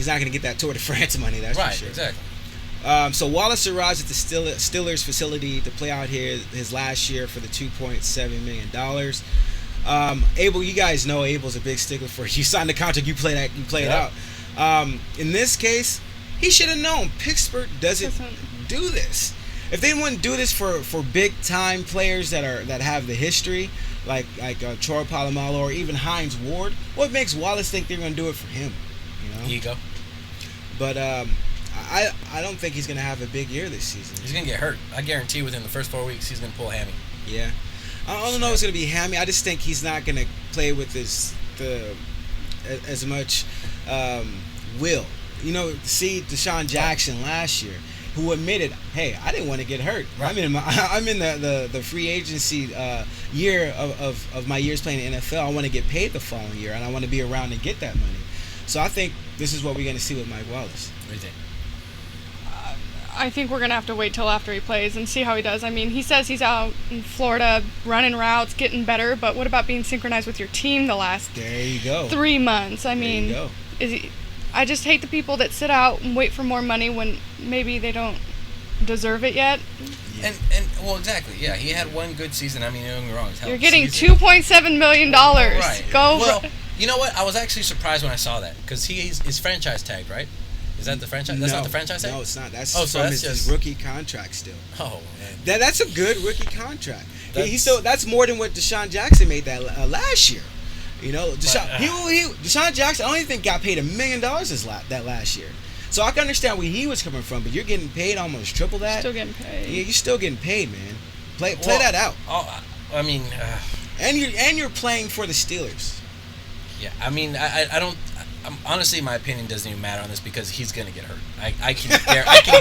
not going to get that Tour de France money. That's Right, for sure. exactly. So Wallace arrives at the Steelers facility to play out here his last year for the $2.7 million. Abel, you guys know Abel's a big stickler for it. You signed the contract, you play it out. In this case, he should have known Pittsburgh doesn't do this. If they wouldn't do this for big time players that have the history, like Troy Polamalu or even Hines Ward, what makes Wallace think they're going to do it for him? You know? Ego. But I don't think he's going to have a big year this season. He's gonna get hurt. I guarantee within the first 4 weeks he's gonna pull a hammy. Yeah. I don't know if it's going to be hammy. I just think he's not going to play with as much will. You know, see Deshaun Jackson last year, who admitted, "Hey, I didn't want to get hurt. Right. I'm in the free agency year of my years playing in the NFL. I want to get paid the following year, and I want to be around to get that money." So I think this is what we're going to see with Mike Wallace. What do you think? I think we're going to have to wait till after he plays and see how he does. I mean, he says he's out in Florida running routes, getting better, but what about being synchronized with your team the last There you go. 3 months? I There you mean, go. I just hate the people that sit out and wait for more money when maybe they don't deserve it yet. And well, exactly. Yeah, he had one good season. I mean, don't get me wrong. It's hell You're of a getting season. $2.7 million. Right. Go. Well, you know what? I was actually surprised when I saw that because he's franchise tagged, right? Is that the franchise? That's not the franchise tag? No, it's not. That's Oh, so from that's his just- rookie contract still. Oh man. That's a good rookie contract. That's- That's more than what Deshaun Jackson made that last year. You know, Deshaun, But, Deshaun Jackson, I don't even think got paid $1 million that last year. So I can understand where he was coming from, but you're getting paid almost triple that. Still getting paid. Yeah, you're still getting paid, man. Play that out. I mean, And you're playing for the Steelers. yeah. I mean, I don't. Honestly, my opinion doesn't even matter on this because he's gonna get hurt. I can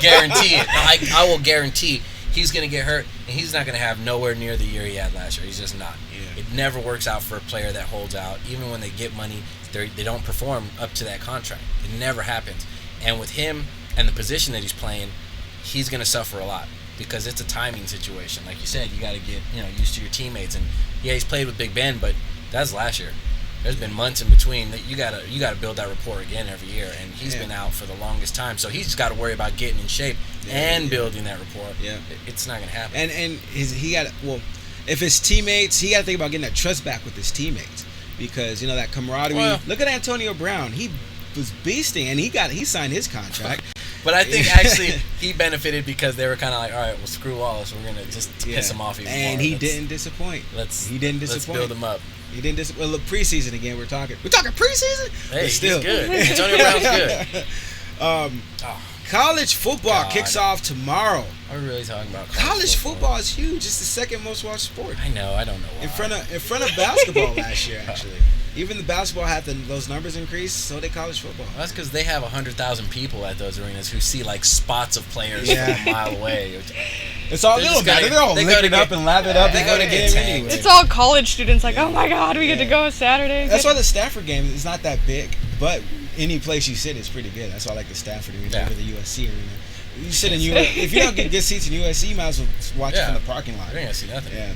guarantee it. I will guarantee he's gonna get hurt, and he's not gonna have nowhere near the year he had last year. He's just not. Yeah. It never works out for a player that holds out. Even when they get money, they don't perform up to that contract. It never happens. And with him and the position that he's playing, he's gonna suffer a lot because it's a timing situation. Like you said, you got to get used to your teammates. And yeah, he's played with Big Ben, but that's last year. There's been months in between that you gotta build that rapport again every year, and he's been out for the longest time. So he's got to worry about getting in shape and building that rapport. Yeah. It's not gonna happen. And if his teammates, he got to think about getting that trust back with his teammates because that camaraderie. Well, look at Antonio Brown. He was beasting, and he signed his contract. But I think actually he benefited because they were kind of like, all right, well, screw Wallace. We're gonna just piss him off even more. And he didn't disappoint. Let's build him up. He didn't disappoint. Well, look, preseason again. We're talking preseason. Hey, But still. he's good. Antonio Brown's good. College football kicks off tomorrow. Are we really talking about college football? Is huge. It's the second most watched sport. I know. I don't know why. In front of basketball last year, actually. Even the basketball had those numbers increase, so did college football. Well, that's because they have 100,000 people at those arenas who see like spots of players from a mile away. It's all little matter. They're all liquored up and lathered up. They go to game anyway. It's all college students like, oh my God, we get to go Saturday. That's why the Stanford game is not that big, but any place you sit is pretty good. That's why I like the Stanford arena over the USC arena. You sit in if you don't get good seats in USC, you might as well watch it from the parking lot. You're gonna see nothing. Yeah.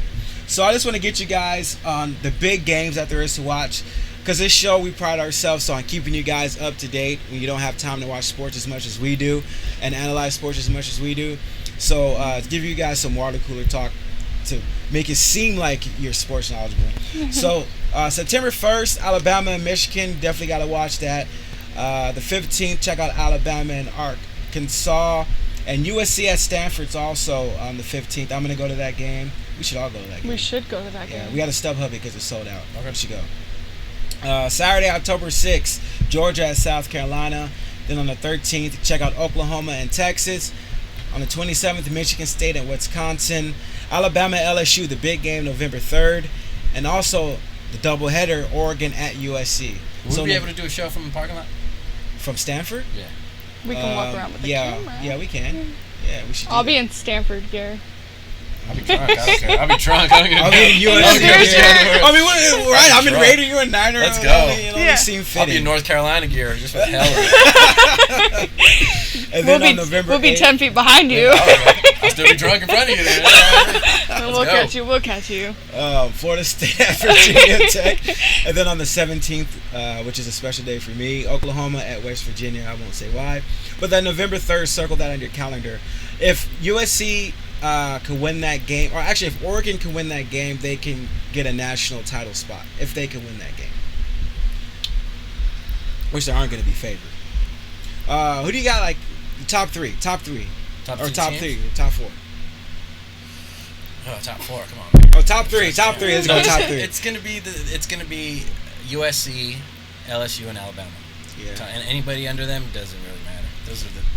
So I just want to get you guys on the big games that there is to watch, because this show we pride ourselves on keeping you guys up to date when you don't have time to watch sports as much as we do and analyze sports as much as we do. So to give you guys some water cooler talk to make it seem like you're sports knowledgeable. So September 1st, Alabama and Michigan, definitely got to watch that. The 15th, check out Alabama and Arkansas, and USC at Stanford's also on the 15th. I'm going to go to that game. We should all go to that game. We should go to that game. Yeah, we got to StubHub it because it's sold out. Okay. We should go. Saturday, October 6th, Georgia at South Carolina. Then on the 13th, check out Oklahoma and Texas. On the 27th, Michigan State and Wisconsin. Alabama, LSU, the big game, November 3rd. And also the doubleheader, Oregon at USC. Would we be able to do a show from the parking lot? From Stanford? Yeah. We can walk around with the camera. Yeah, we can. Yeah, we should. I'll be in Stanford gear. I'll be drunk. I don't care. I'll be drunk. I'll be in USC. I mean, right? I'm in Raider. You're in Niner. Let's go. I'll be in North Carolina gear just for the hell of it. And then on November 8th, we'll be 10 feet behind you. I'll still be drunk in front of you then. We'll catch you. We'll catch you. Florida State at Virginia Tech. And then on the 17th, which is a special day for me, Oklahoma at West Virginia. I won't say why. But then November 3rd, circle that on your calendar. If USC can win that game, or actually if Oregon can win that game, they can get a national title spot if they can win that game, which they aren't going to be favored. Who do you got, like top three, or top three, or top 4? Oh, top 4, come on, man. Oh, top three. Let's go top 3. It's gonna be USC, LSU, and Alabama. Yeah. And anybody under them doesn't really matter.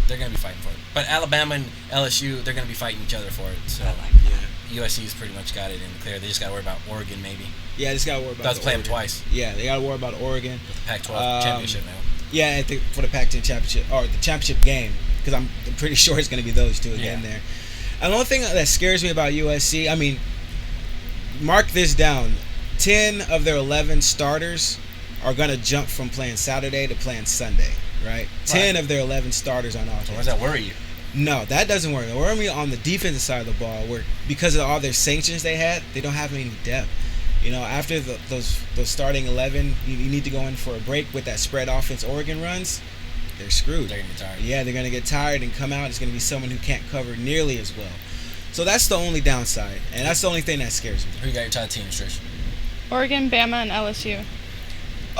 They're gonna be fighting for it. But Alabama and LSU, they're gonna be fighting each other for it. So USC's pretty much got it in the clear. They just gotta worry about Oregon, maybe. Yeah, they just gotta worry about. Play them twice. Yeah, they gotta worry about Oregon. With the Pac-12 championship now. Yeah, for the Pac-10 championship or the championship game, because I'm pretty sure it's gonna be those two again there. And the only thing that scares me about USC, I mean, mark this down: 10 of their 11 starters are gonna jump from playing Saturday to playing Sunday. Right? 10 of their 11 starters on offense. So does that worry you? No, that doesn't worry me. It worries me on the defensive side of the ball, where because of all their sanctions they had, they don't have any depth. You know, after those starting 11, you need to go in for a break with that spread offense Oregon runs. They're screwed. They're going to get tired. Yeah, they're going to get tired and come out. It's going to be someone who can't cover nearly as well. So that's the only downside, and that's the only thing that scares me. Who you got your top teams, Trish? Oregon, Bama, and LSU.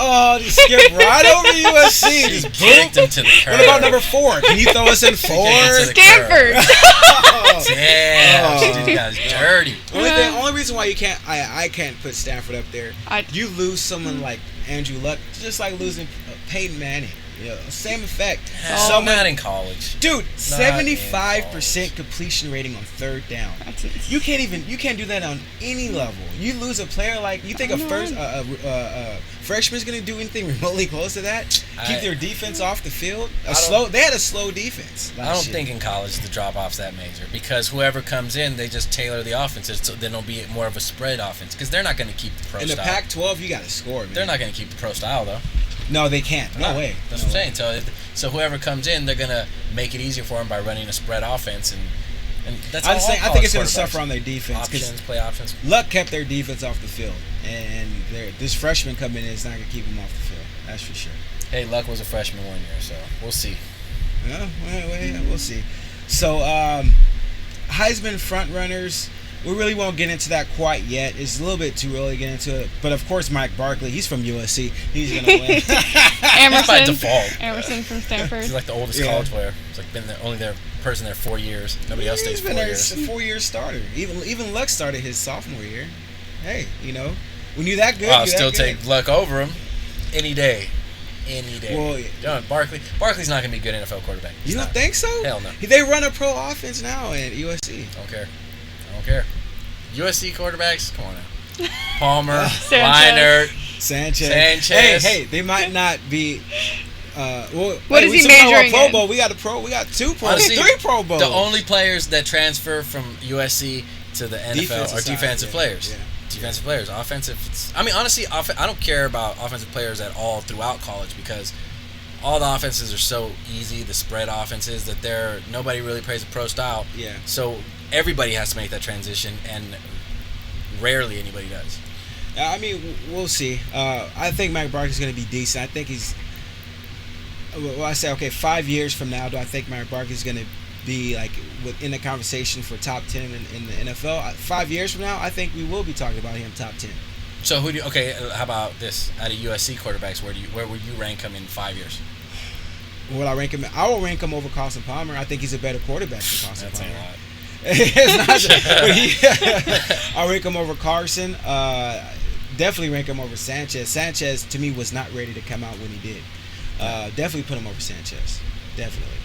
Oh, just skip right over USC. Just kicked him to the curb. What about number 4? Can you throw us in 4? Stanford. Damn, dude, you guys dirty. Only reason why you can't, I can't put Stanford up there. You lose someone like Andrew Luck, just like losing Peyton Manning. Yeah, same effect. Not in college, dude. 75% completion rating on third down. You can't do that on any level. You lose a player like you think a freshman's gonna do anything remotely close to that? Keep their defense off the field. They had a slow defense. I don't think in college the drop off's that major, because whoever comes in, they just tailor the offenses so then it'll be more of a spread offense, because they're not going to keep the pro style. In the Pac-12, you got to score. Man. They're not going to keep the pro style though. No, they can't. No way. That's what I'm saying. So whoever comes in, they're gonna make it easier for them by running a spread offense, and that's. I think it's gonna suffer on their defense. Play options. Luck kept their defense off the field, and this freshman coming in is not gonna keep them off the field. That's for sure. Hey, Luck was a freshman 1 year, so we'll see. Yeah, we'll see. So Heisman front runners. We really won't get into that quite yet. It's a little bit too early to get into it. But, of course, Mike Barkley, he's from USC. He's going to win. Emerson, by default. Emerson from Stanford. He's like the oldest college player. He's like been only their person there 4 years. Nobody else stays 4 years. He's been there a 4-year starter. Even Luck started his sophomore year. Hey, when you're that good, I'll still take Luck over him any day. any day. Well, Barkley's not going to be a good NFL quarterback. You don't think so? Hell no. They run a pro offense now at USC. I don't care. USC quarterbacks, come on now. Palmer, Sanchez. Sanchez. Hey, they might not be. What is he majoring Pro in? Bowl. We got 2 Pro. Honestly, 3 Pro Bowls. The only players that transfer from USC to the NFL are defensive players. Yeah. Defensive players. Offensive. I mean, honestly, I don't care about offensive players at all throughout college because all the offenses are so easy. The spread offenses that nobody really plays a pro style. Yeah. So everybody has to make that transition, and rarely anybody does. I mean, we'll see. I think Mike Barkley's going to be decent. I think he's. Well, I say, okay, 5 years from now, do I think Mike Barkley's going to be like in the conversation for top 10 in the NFL? 5 years from now, I think we will be talking about him top 10. So how about this? Out of USC quarterbacks, where would you rank him in 5 years? Will I rank him? I will rank him over Carson Palmer. I think he's a better quarterback than Carson That's Palmer. a lot. I'll rank him over Carson. Definitely rank him over Sanchez. Sanchez, to me, was not ready to come out when he did. Definitely put him over Sanchez. Definitely.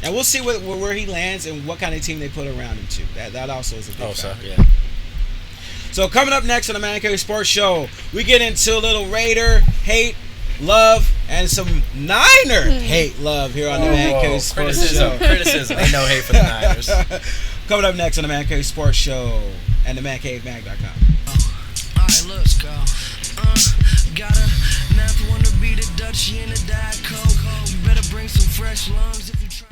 And we'll see where he lands and what kind of team they put around him, too. That also is a big factor. Yeah. So coming up next on the Man Cave Sports Show, we get into a little Raider hate, love, and some Niner hate, love here on the Man Cave Sports Show. Criticism. Ain't no hate for the Niners. Coming up next on the Man Cave Sports Show and the mancavemag.com. Alright, let's go. Got a nap, wanna be the Dutchie in a Diet Coke. You better bring some fresh lungs if you try.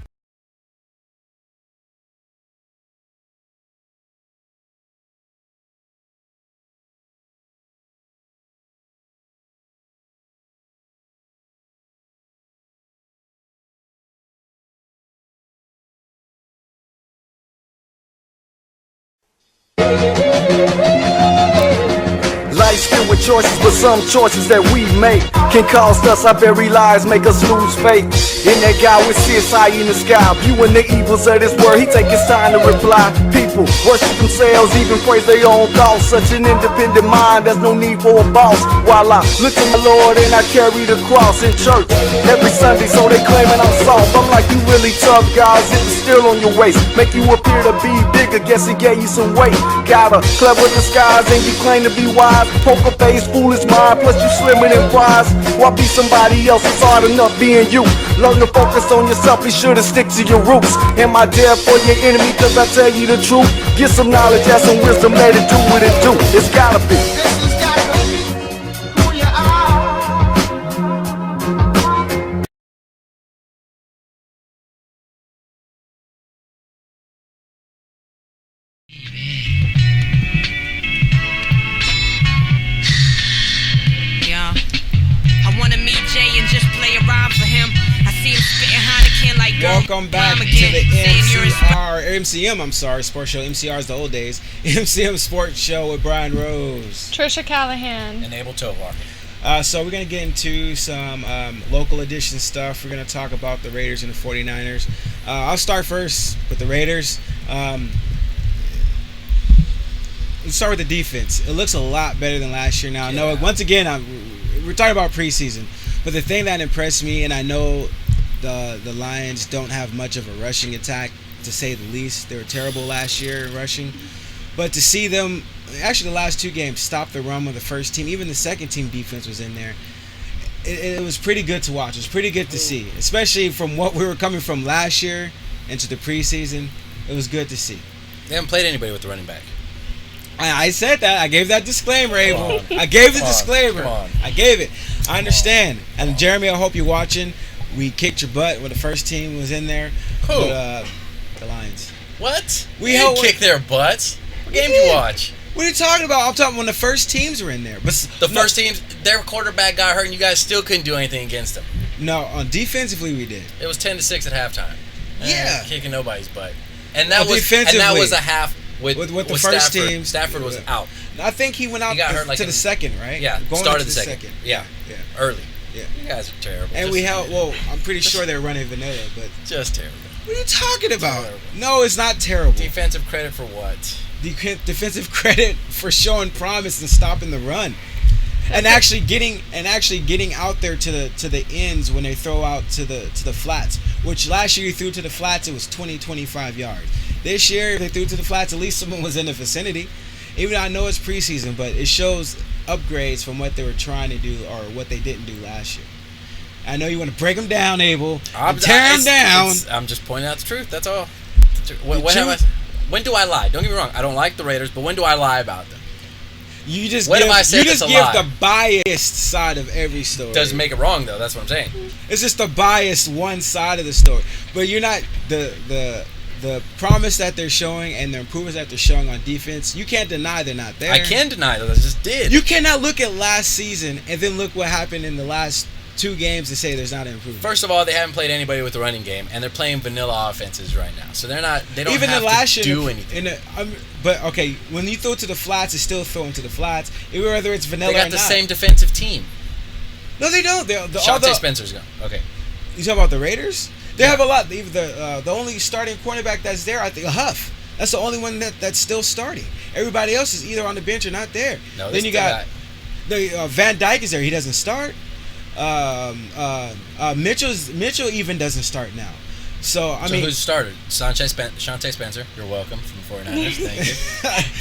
Life's filled with choices, but some choices that we make can cost us our very lives, make us lose faith in that God we see high in the sky, viewing the evils of this world. He take his time to reply. People worship themselves, even praise their own thoughts. Such an independent mind, there's no need for a boss. While I look to my Lord and I carry the cross in church every Sunday, so they claiming I'm soft. I'm like, you really tough, guys, if it's still on your waist, make you appear to be bigger, guess he gave you some weight. Got a clever disguise and you claim to be wise. Poker face, foolish mind, plus you slimmer than fries. Why be somebody else? It's hard enough being you. Learn to focus on yourself, be sure to stick to your roots. Am I there for your enemy? Cause I tell you the truth. Get some knowledge, have some wisdom, let it do what it do. It's gotta be. This has gotta be who you are. Welcome back to the MCM Sports Show. MCR is the old days. MCM Sports Show with Brian Rose, Trisha Callahan, and Abel Tovar. So we're going to get into some local edition stuff. We're going to talk about the Raiders and the 49ers. I'll start first with the Raiders. Let's start with the defense. It looks a lot better than last year now. I know, once again, we're talking about preseason, but the thing that impressed me, and I know the Lions don't have much of a rushing attack, to say the least. They were terrible last year in rushing. But to see them, actually the last 2 games, stop the run with the first team, even the second team defense was in there. It was pretty good to watch. It was pretty good to see, especially from what we were coming from last year into the preseason. It was good to see. They haven't played anybody with the running back. I said that. I gave that disclaimer, Abel. I gave the disclaimer. I gave it. I understand. And Jeremy, I hope you're watching. We kicked your butt when the first team was in there. Who? But, the Lions. What? We didn't kick their butts. What game did you watch? What are you talking about? I'm talking when the first teams were in there. But the first teams, their quarterback got hurt, and you guys still couldn't do anything against them. No, defensively we did. It was 10-6 at halftime. Yeah, kicking nobody's butt. And that was a half with the first team. Stafford was out. I think he went out to the second, right? Yeah, started the second. Yeah, early. Yeah, you guys are terrible. And I'm pretty sure they're running vanilla, but just terrible. What are you talking about? Terrible. No, it's not terrible. Defensive credit for what? Defensive credit for showing promise and stopping the run. and actually getting out there to the ends when they throw out to the flats. Which last year you threw to the flats, it was 20-25 yards. This year if they threw to the flats, at least someone was in the vicinity. Even though I know it's preseason, but it shows upgrades from what they were trying to do or what they didn't do last year. I know you want to break them down, Abel. Tear them down. I'm just pointing out the truth. That's all. When do I lie? Don't get me wrong. I don't like the Raiders, but when do I lie about them? You just When give, have I said you that's just a give lie? the biased side of every story. Doesn't make it wrong though. That's what I'm saying. It's just the biased one side of the story. But you're not the promise that they're showing and the improvements that they're showing on defense. You can't deny they're not there. I can deny those. I just did. You cannot look at last season and then look what happened in the last 2 games and say there's not an improvement. First of all, they haven't played anybody with the running game, and they're playing vanilla offenses right now. So they're not. They don't even have the last to year, do anything. But okay, when you throw to the flats, it's still throwing to the flats. Whether it's vanilla They or got the not. same defensive team. No, they don't. All Shante Spencer's gone. Okay. You talking about the Raiders? They have a lot. The only starting cornerback that's there, I think, Huff. That's the only one that's still starting. Everybody else is either on the bench or not there. No, then you got Van Dyke is there. He doesn't start. Mitchell even doesn't start now. So mean, who's started? Shante Spencer. You're welcome from the 49ers. Thank you.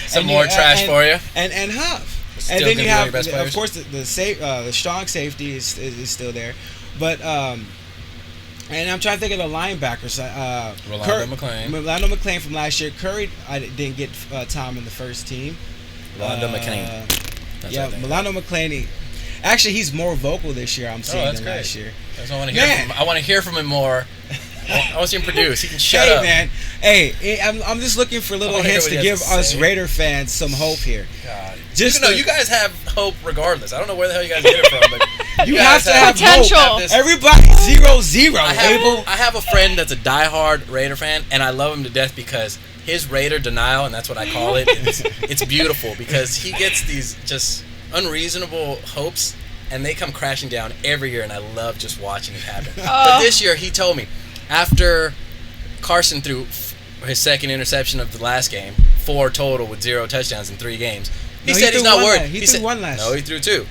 Some and more trash for you. And Huff. Still and then gonna you be one have, of your best of players? course, the strong safety is still there, but and I'm trying to think of the linebackers. Rolando McClain from last year. Curry, I didn't get time in the first team. Rolando McClain. Rolando McClain. Actually, he's more vocal this year. I'm seeing than great. last year. That's what I want to hear from him. I want to hear from him more. I want to see him produce. He can shut up. Man. Hey, I'm just looking for little hints to give us Raider fans some hope here. God. Just you guys have hope regardless. I don't know where the hell you guys get it from, but you have to have potential. hope. Everybody 0-0. I have a friend that's a diehard Raider fan, and I love him to death because his Raider denial, and that's what I call it, it's beautiful because he gets these just unreasonable hopes, and they come crashing down every year, and I love just watching it happen. But this year, he told me, after Carson threw his second interception of the last game, 4 total with 0 touchdowns in 3 games, he said he's not worried. He threw one last. No, he threw 2.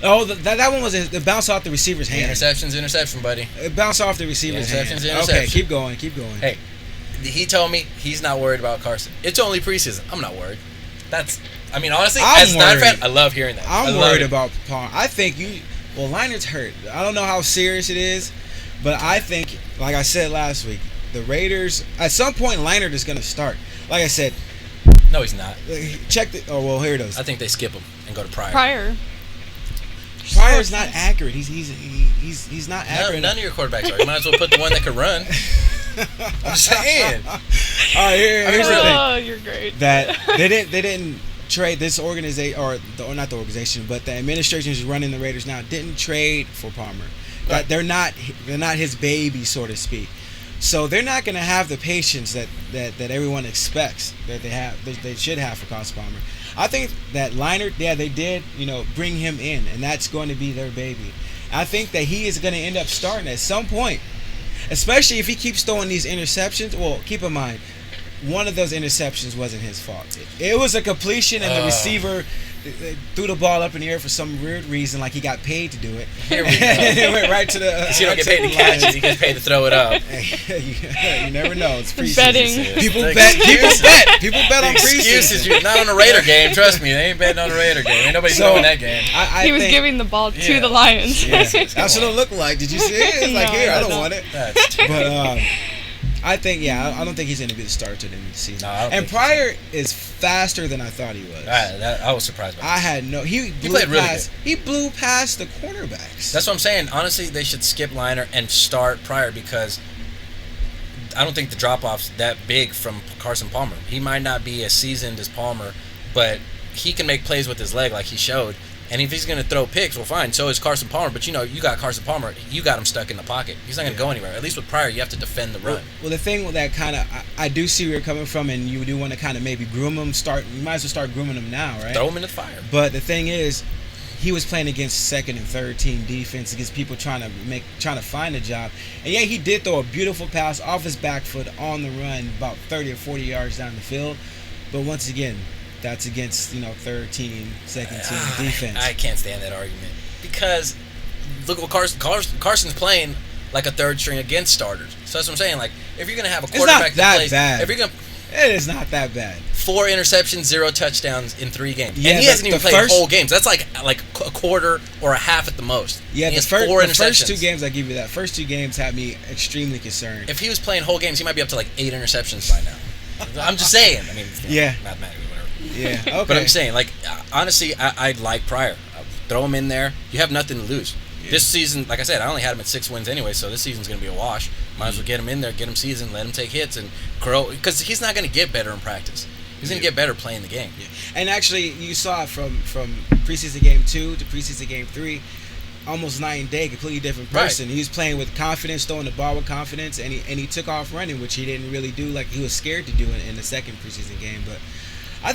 Oh, that one was it bounced off the receiver's hand. Interception, buddy. It bounced off the receiver's hand. Interception. Okay, keep going. Hey, he told me he's not worried about Carson. It's only preseason. I'm not worried. Honestly, as a Niner fan, I love hearing that. I'm worried about Palmer. I think Liner's hurt. I don't know how serious it is, but I think, like I said last week, the Raiders, at some point, Leinart is going to start. Like I said. No, he's not. Check the. Oh, well, here it is. I think they skip him and go to Pryor. Pryor's not accurate. He's not accurate. None of your quarterbacks are. You might as well put the one that could run. I'm saying. All right, here's the thing. Oh, you're great. That they didn't trade this organization or not the organization, but the administration who's running the Raiders now didn't trade for Palmer. Right. They're not his baby, so to speak. So they're not going to have the patience that everyone expects that they should have for Carson Palmer. I think that Leinart, they did, bring him in, and that's going to be their baby. I think that he is going to end up starting at some point, especially if he keeps throwing these interceptions. Well, keep in mind, one of those interceptions wasn't his fault. It was a completion, and the receiver threw the ball up in the air for some weird reason, like he got paid to do it. Here we go. It went right to the. You don't get paid to catch it; you get paid to throw it up. You never know. It's preseason. Betting. People bet. People bet on Excuses. preseason. You're not on a Raider game. Trust me, they ain't betting on a Raider game. Ain't nobody throwing that game. He was giving the ball to the Lions. That's what it looked like. Did you see it? It's like, here, I don't want it. But I think, I don't think he's going to be the starter to the end of the season. And Pryor is faster than I thought he was. I was surprised by that. I had no. He played really good. He blew past the cornerbacks. That's what I'm saying. Honestly, they should skip Leinart and start Pryor because I don't think the drop-off's that big from Carson Palmer. He might not be as seasoned as Palmer, but he can make plays with his leg like he showed. And if he's going to throw picks, well, fine. So is Carson Palmer. But, you got Carson Palmer. You got him stuck in the pocket. He's not going to go anywhere. At least with Pryor, you have to defend the run. Well, the thing with that kind of, I do see where you're coming from, and you do want to kind of maybe groom him. You might as well start grooming him now, right? Throw him in the fire. But the thing is, he was playing against second and third team defense, against people trying to find a job. And he did throw a beautiful pass off his back foot on the run, about 30 or 40 yards down the field. But once again, that's against third team, second team defense. I can't stand that argument because look what Carson's playing like a third string against starters. So that's what I'm saying. Like if you're gonna have a quarterback that plays, bad. if you're gonna It is not that bad. 4 interceptions, 0 touchdowns in 3 games. Yeah, and he hasn't even played first, whole games. That's like a quarter or a half at the most. Yeah, the first 2 games, I give you that. First 2 games had me extremely concerned. If he was playing whole games, he might be up to like 8 interceptions by now. I'm just saying. I mean, mathematically, whatever. Yeah, okay. But I'm saying, like, honestly, I like Pryor. Throw him in there. You have nothing to lose. Yeah. This season, like I said, I only had him at 6 wins anyway, so this season's going to be a wash. Might as well get him in there, get him seasoned, let him take hits, and grow. Because he's not going to get better in practice. He's going to get better playing the game. Yeah. And actually, you saw it from preseason game 2 to preseason game 3, almost night and day, completely different person. Right. He was playing with confidence, throwing the ball with confidence, and he took off running, which he didn't really do like he was scared to do in the second preseason game. But I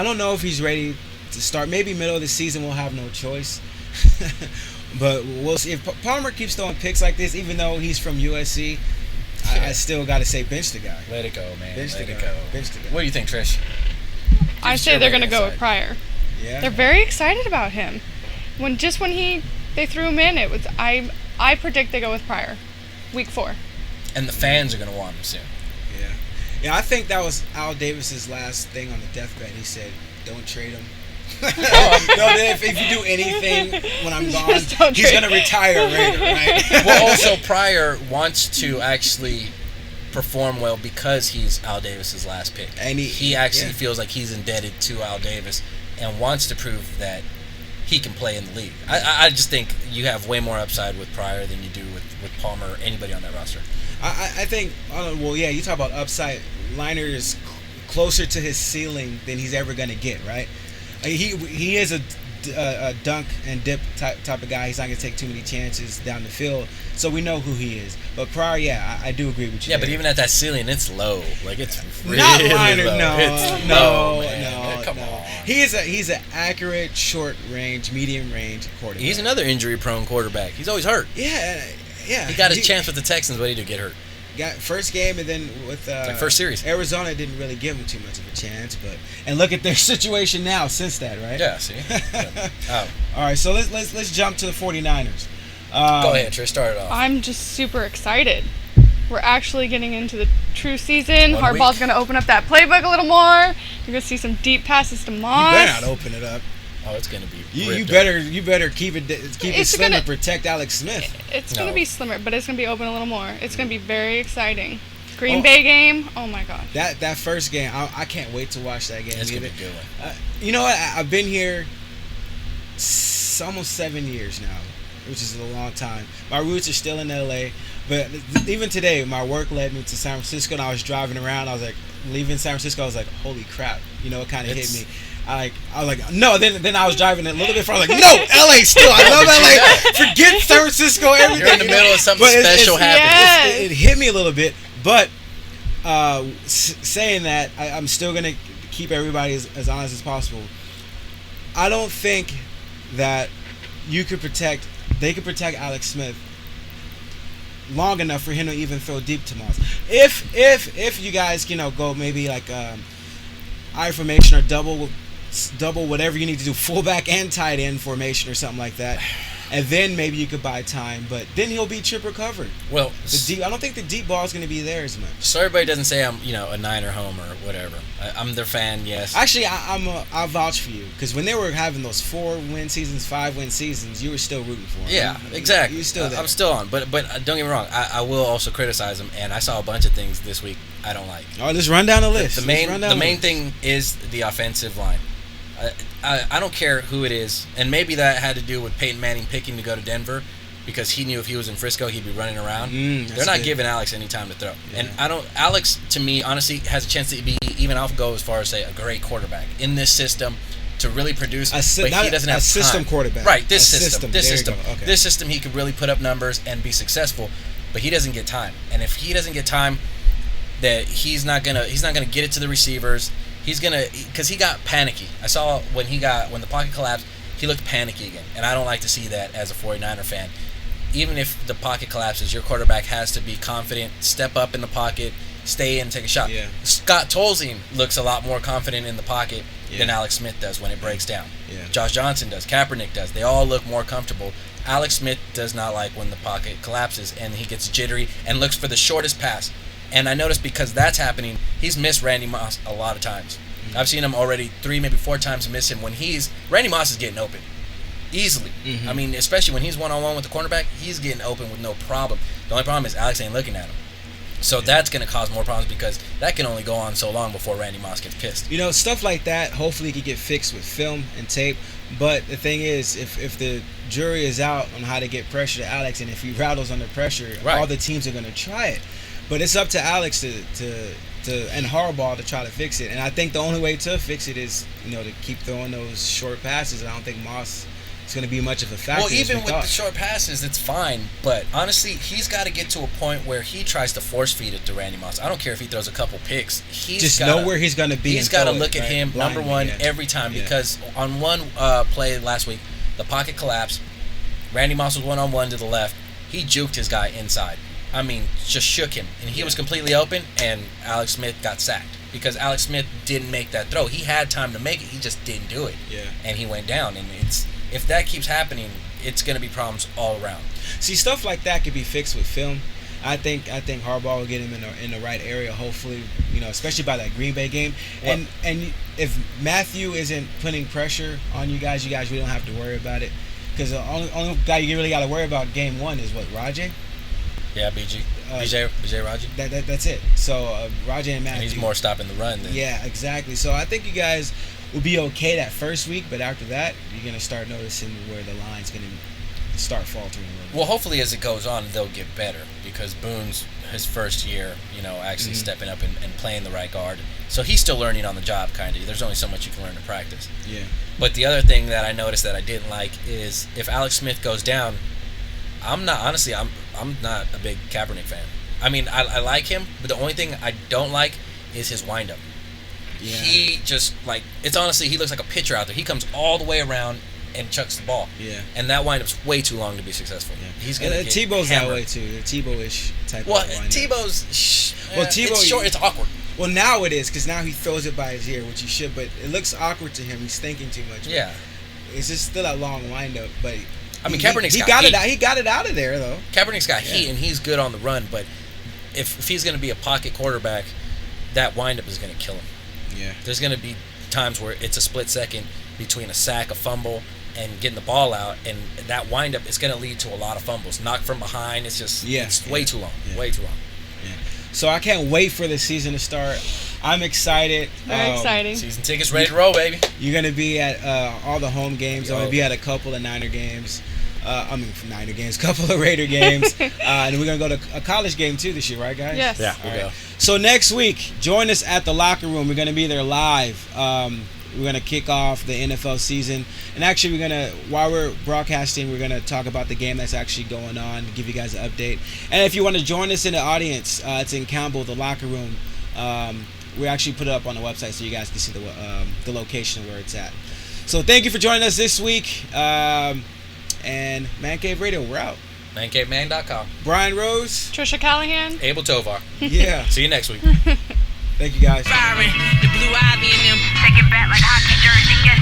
don't know if he's ready to start. Maybe middle of the season we'll have no choice. But we'll see. If Palmer keeps throwing picks like this, even though he's from USC, I still got to say bench the guy. Let it go, man. Bench the guy. What do you think, Trish? I say they're going to go with Pryor. Yeah. They're very excited about him. When they threw him in, it was I predict they go with Pryor, week 4. And the fans are going to want him soon. Yeah, I think that was Al Davis's last thing on the deathbed. He said, "Don't trade him." If you do anything when I'm gone, he's going to retire Raider, right? Well, also Pryor wants to actually perform well because he's Al Davis's last pick, and he actually feels like he's indebted to Al Davis and wants to prove that he can play in the league. I just think you have way more upside with Pryor than you do with Palmer or anybody on that roster. I think, you talk about upside. Liner is closer to his ceiling than he's ever going to get, right? He is a dunk and dip type of guy. He's not going to take too many chances down the field, so we know who he is. But Pryor, I do agree with you. Yeah, but even at that ceiling, it's low. Like it's really not Liner, low. No, Come on. He's an accurate short range, medium range quarterback. He's another injury prone quarterback. He's always hurt. Yeah. He got his chance with the Texans, but he did get hurt. Got first game, and then with first series, Arizona didn't really give him too much of a chance. And look at their situation now since that, right? Yeah. See. All right, so let's jump to the 49ers. Go ahead, Trish. Start it off. I'm just super excited. We're actually getting into the true season. Harbaugh's going to open up that playbook a little more. You're going to see some deep passes to Moss. You better not open it up. Oh, it's going to be. You better keep it slim and protect Alex Smith. It's going to be slimmer, but it's going to be open a little more. It's going to be very exciting. Green Bay game. Oh my God. That first game, I can't wait to watch that game. It's going to be a good one. You know what? I've been here almost 7 years now, which is a long time. My roots are still in LA, but even today, my work led me to San Francisco, and I was driving around. I was like, leaving San Francisco, I was like, holy crap. It kind of hit me. I was like, no. Then I was driving a little bit further. Like, no, LA still. I love LA. Forget San Francisco. Everything. You're in the middle of something special happening. It hit me a little bit, but saying that, I'm still gonna keep everybody as honest as possible. I don't think that they could protect Alex Smith long enough for him to even throw deep to Moss. If you guys go maybe like I formation or double whatever you need to do, fullback and tight end formation or something like that, and then maybe you could buy time, but then he'll be triple covered. Well, I don't think the deep ball is going to be there as much. So everybody doesn't say I'm a Niner homer or whatever. I'm their fan, yes. Actually, I'll vouch for you, because when they were having those 4-win seasons, 5-win seasons, you were still rooting for them. Yeah, exactly. You're still there. I'm still on, but don't get me wrong. I will also criticize them, and I saw a bunch of things this week I don't like. Oh, let's run down the list. The main thing is the offensive line. I don't care who it is, and maybe that had to do with Peyton Manning picking to go to Denver, because he knew if he was in Frisco he'd be running around. They're not giving Alex any time to throw, and Alex, to me, honestly, has a chance to be, even I'll go as far as say, a great quarterback in this system to really produce. But he doesn't have a system time. Quarterback. Right, this system. Okay. This system, he could really put up numbers and be successful, but he doesn't get time. And if he doesn't get time, that he's not gonna get it to the receivers. Because he got panicky. I saw when the pocket collapsed, he looked panicky again. And I don't like to see that as a 49er fan. Even if the pocket collapses, your quarterback has to be confident, step up in the pocket, stay in, take a shot. Yeah. Scott Tolzien looks a lot more confident in the pocket than Alex Smith does when it breaks down. Yeah. Josh Johnson does. Kaepernick does. They all look more comfortable. Alex Smith does not like when the pocket collapses and he gets jittery and looks for the shortest pass. And I noticed because that's happening, he's missed Randy Moss a lot of times. Mm-hmm. I've seen him already 3, maybe 4 times miss him when Randy Moss is getting open. Easily. Mm-hmm. I mean, especially when he's one-on-one with the cornerback, he's getting open with no problem. The only problem is Alex ain't looking at him. So that's going to cause more problems because that can only go on so long before Randy Moss gets pissed. You know, stuff like that, hopefully it can get fixed with film and tape. But the thing is, if the jury is out on how to get pressure to Alex, and if he rattles under pressure, all the teams are going to try it. But it's up to Alex to and Harbaugh to try to fix it. And I think the only way to fix it is, to keep throwing those short passes. I don't think Moss is going to be much of a factor. Well, even with the short passes, it's fine. But honestly, he's got to get to a point where he tries to force feed it to Randy Moss. I don't care if he throws a couple picks. He's know where he's going to be. He's got to look at him, number one, every time. Because on one play last week, the pocket collapsed. Randy Moss was one-on-one to the left. He juked his guy inside. I mean, just shook him. And he was completely open, and Alex Smith got sacked. Because Alex Smith didn't make that throw. He had time to make it. He just didn't do it. Yeah. And he went down. And if that keeps happening, it's going to be problems all around. See, stuff like that could be fixed with film. I think Harbaugh will get him in the right area, hopefully, especially by that Green Bay game. Well, and if Matthew isn't putting pressure on you guys really don't have to worry about it. Because the only guy you really got to worry about game 1 is what, Rajay? Yeah, BJ Raji. That's it. So Rajay and Matthew. And he's more stopping the run than. Yeah, exactly. So I think you guys will be okay that first week, but after that, you're gonna start noticing where the line's gonna start faltering a little bit. Well, hopefully as it goes on, they'll get better because Boone's his first year, actually stepping up and playing the right guard. So he's still learning on the job, kind of. There's only so much you can learn in practice. Yeah. But the other thing that I noticed that I didn't like is if Alex Smith goes down, I'm not a big Kaepernick fan. I mean, I like him, but the only thing I don't like is his windup. Yeah. He just, it's honestly, he looks like a pitcher out there. He comes all the way around and chucks the ball. Yeah. And that windup's way too long to be successful. Yeah. He's going to get Tebow's hammered. that way, too. The Tebow-ish type of windup. Tebow's... Tebow... It's short, it's awkward. Well, now it is, because now he throws it by his ear, which he should, but it looks awkward to him. He's thinking too much. Yeah. It's just still a long windup, but... I mean, Kaepernick's he got it out. He got it out of there, though. Kaepernick's got heat, and he's good on the run. But if he's going to be a pocket quarterback, that windup is going to kill him. Yeah. There's going to be times where it's a split second between a sack, a fumble, and getting the ball out, and that windup is going to lead to a lot of fumbles. Knocked from behind. It's just it's way too long. Yeah. Way too long. Yeah. So I can't wait for the season to start. I'm excited. Very exciting. Season tickets ready to roll, baby. You're going to be at all the home games. I'm going to be at a couple of Niner games. Niner games, couple of Raider games. And we're going to go to a college game, too, this year, right, guys? Yes. Yeah, we'll go. So next week, join us at the locker room. We're going to be there live. We're going to kick off the NFL season. And actually, while we're broadcasting, we're going to talk about the game that's actually going on, give you guys an update. And if you want to join us in the audience, it's in Campbell, the locker room. We actually put it up on the website so you guys can see the location where it's at. So thank you for joining us this week. And Man Cave Radio, we're out. ManCaveMan.com. Brian Rose. Trisha Callahan. Abel Tovar. Yeah. See you next week. Thank you, guys. The blue ivy in them. Take it back like a hockey jersey.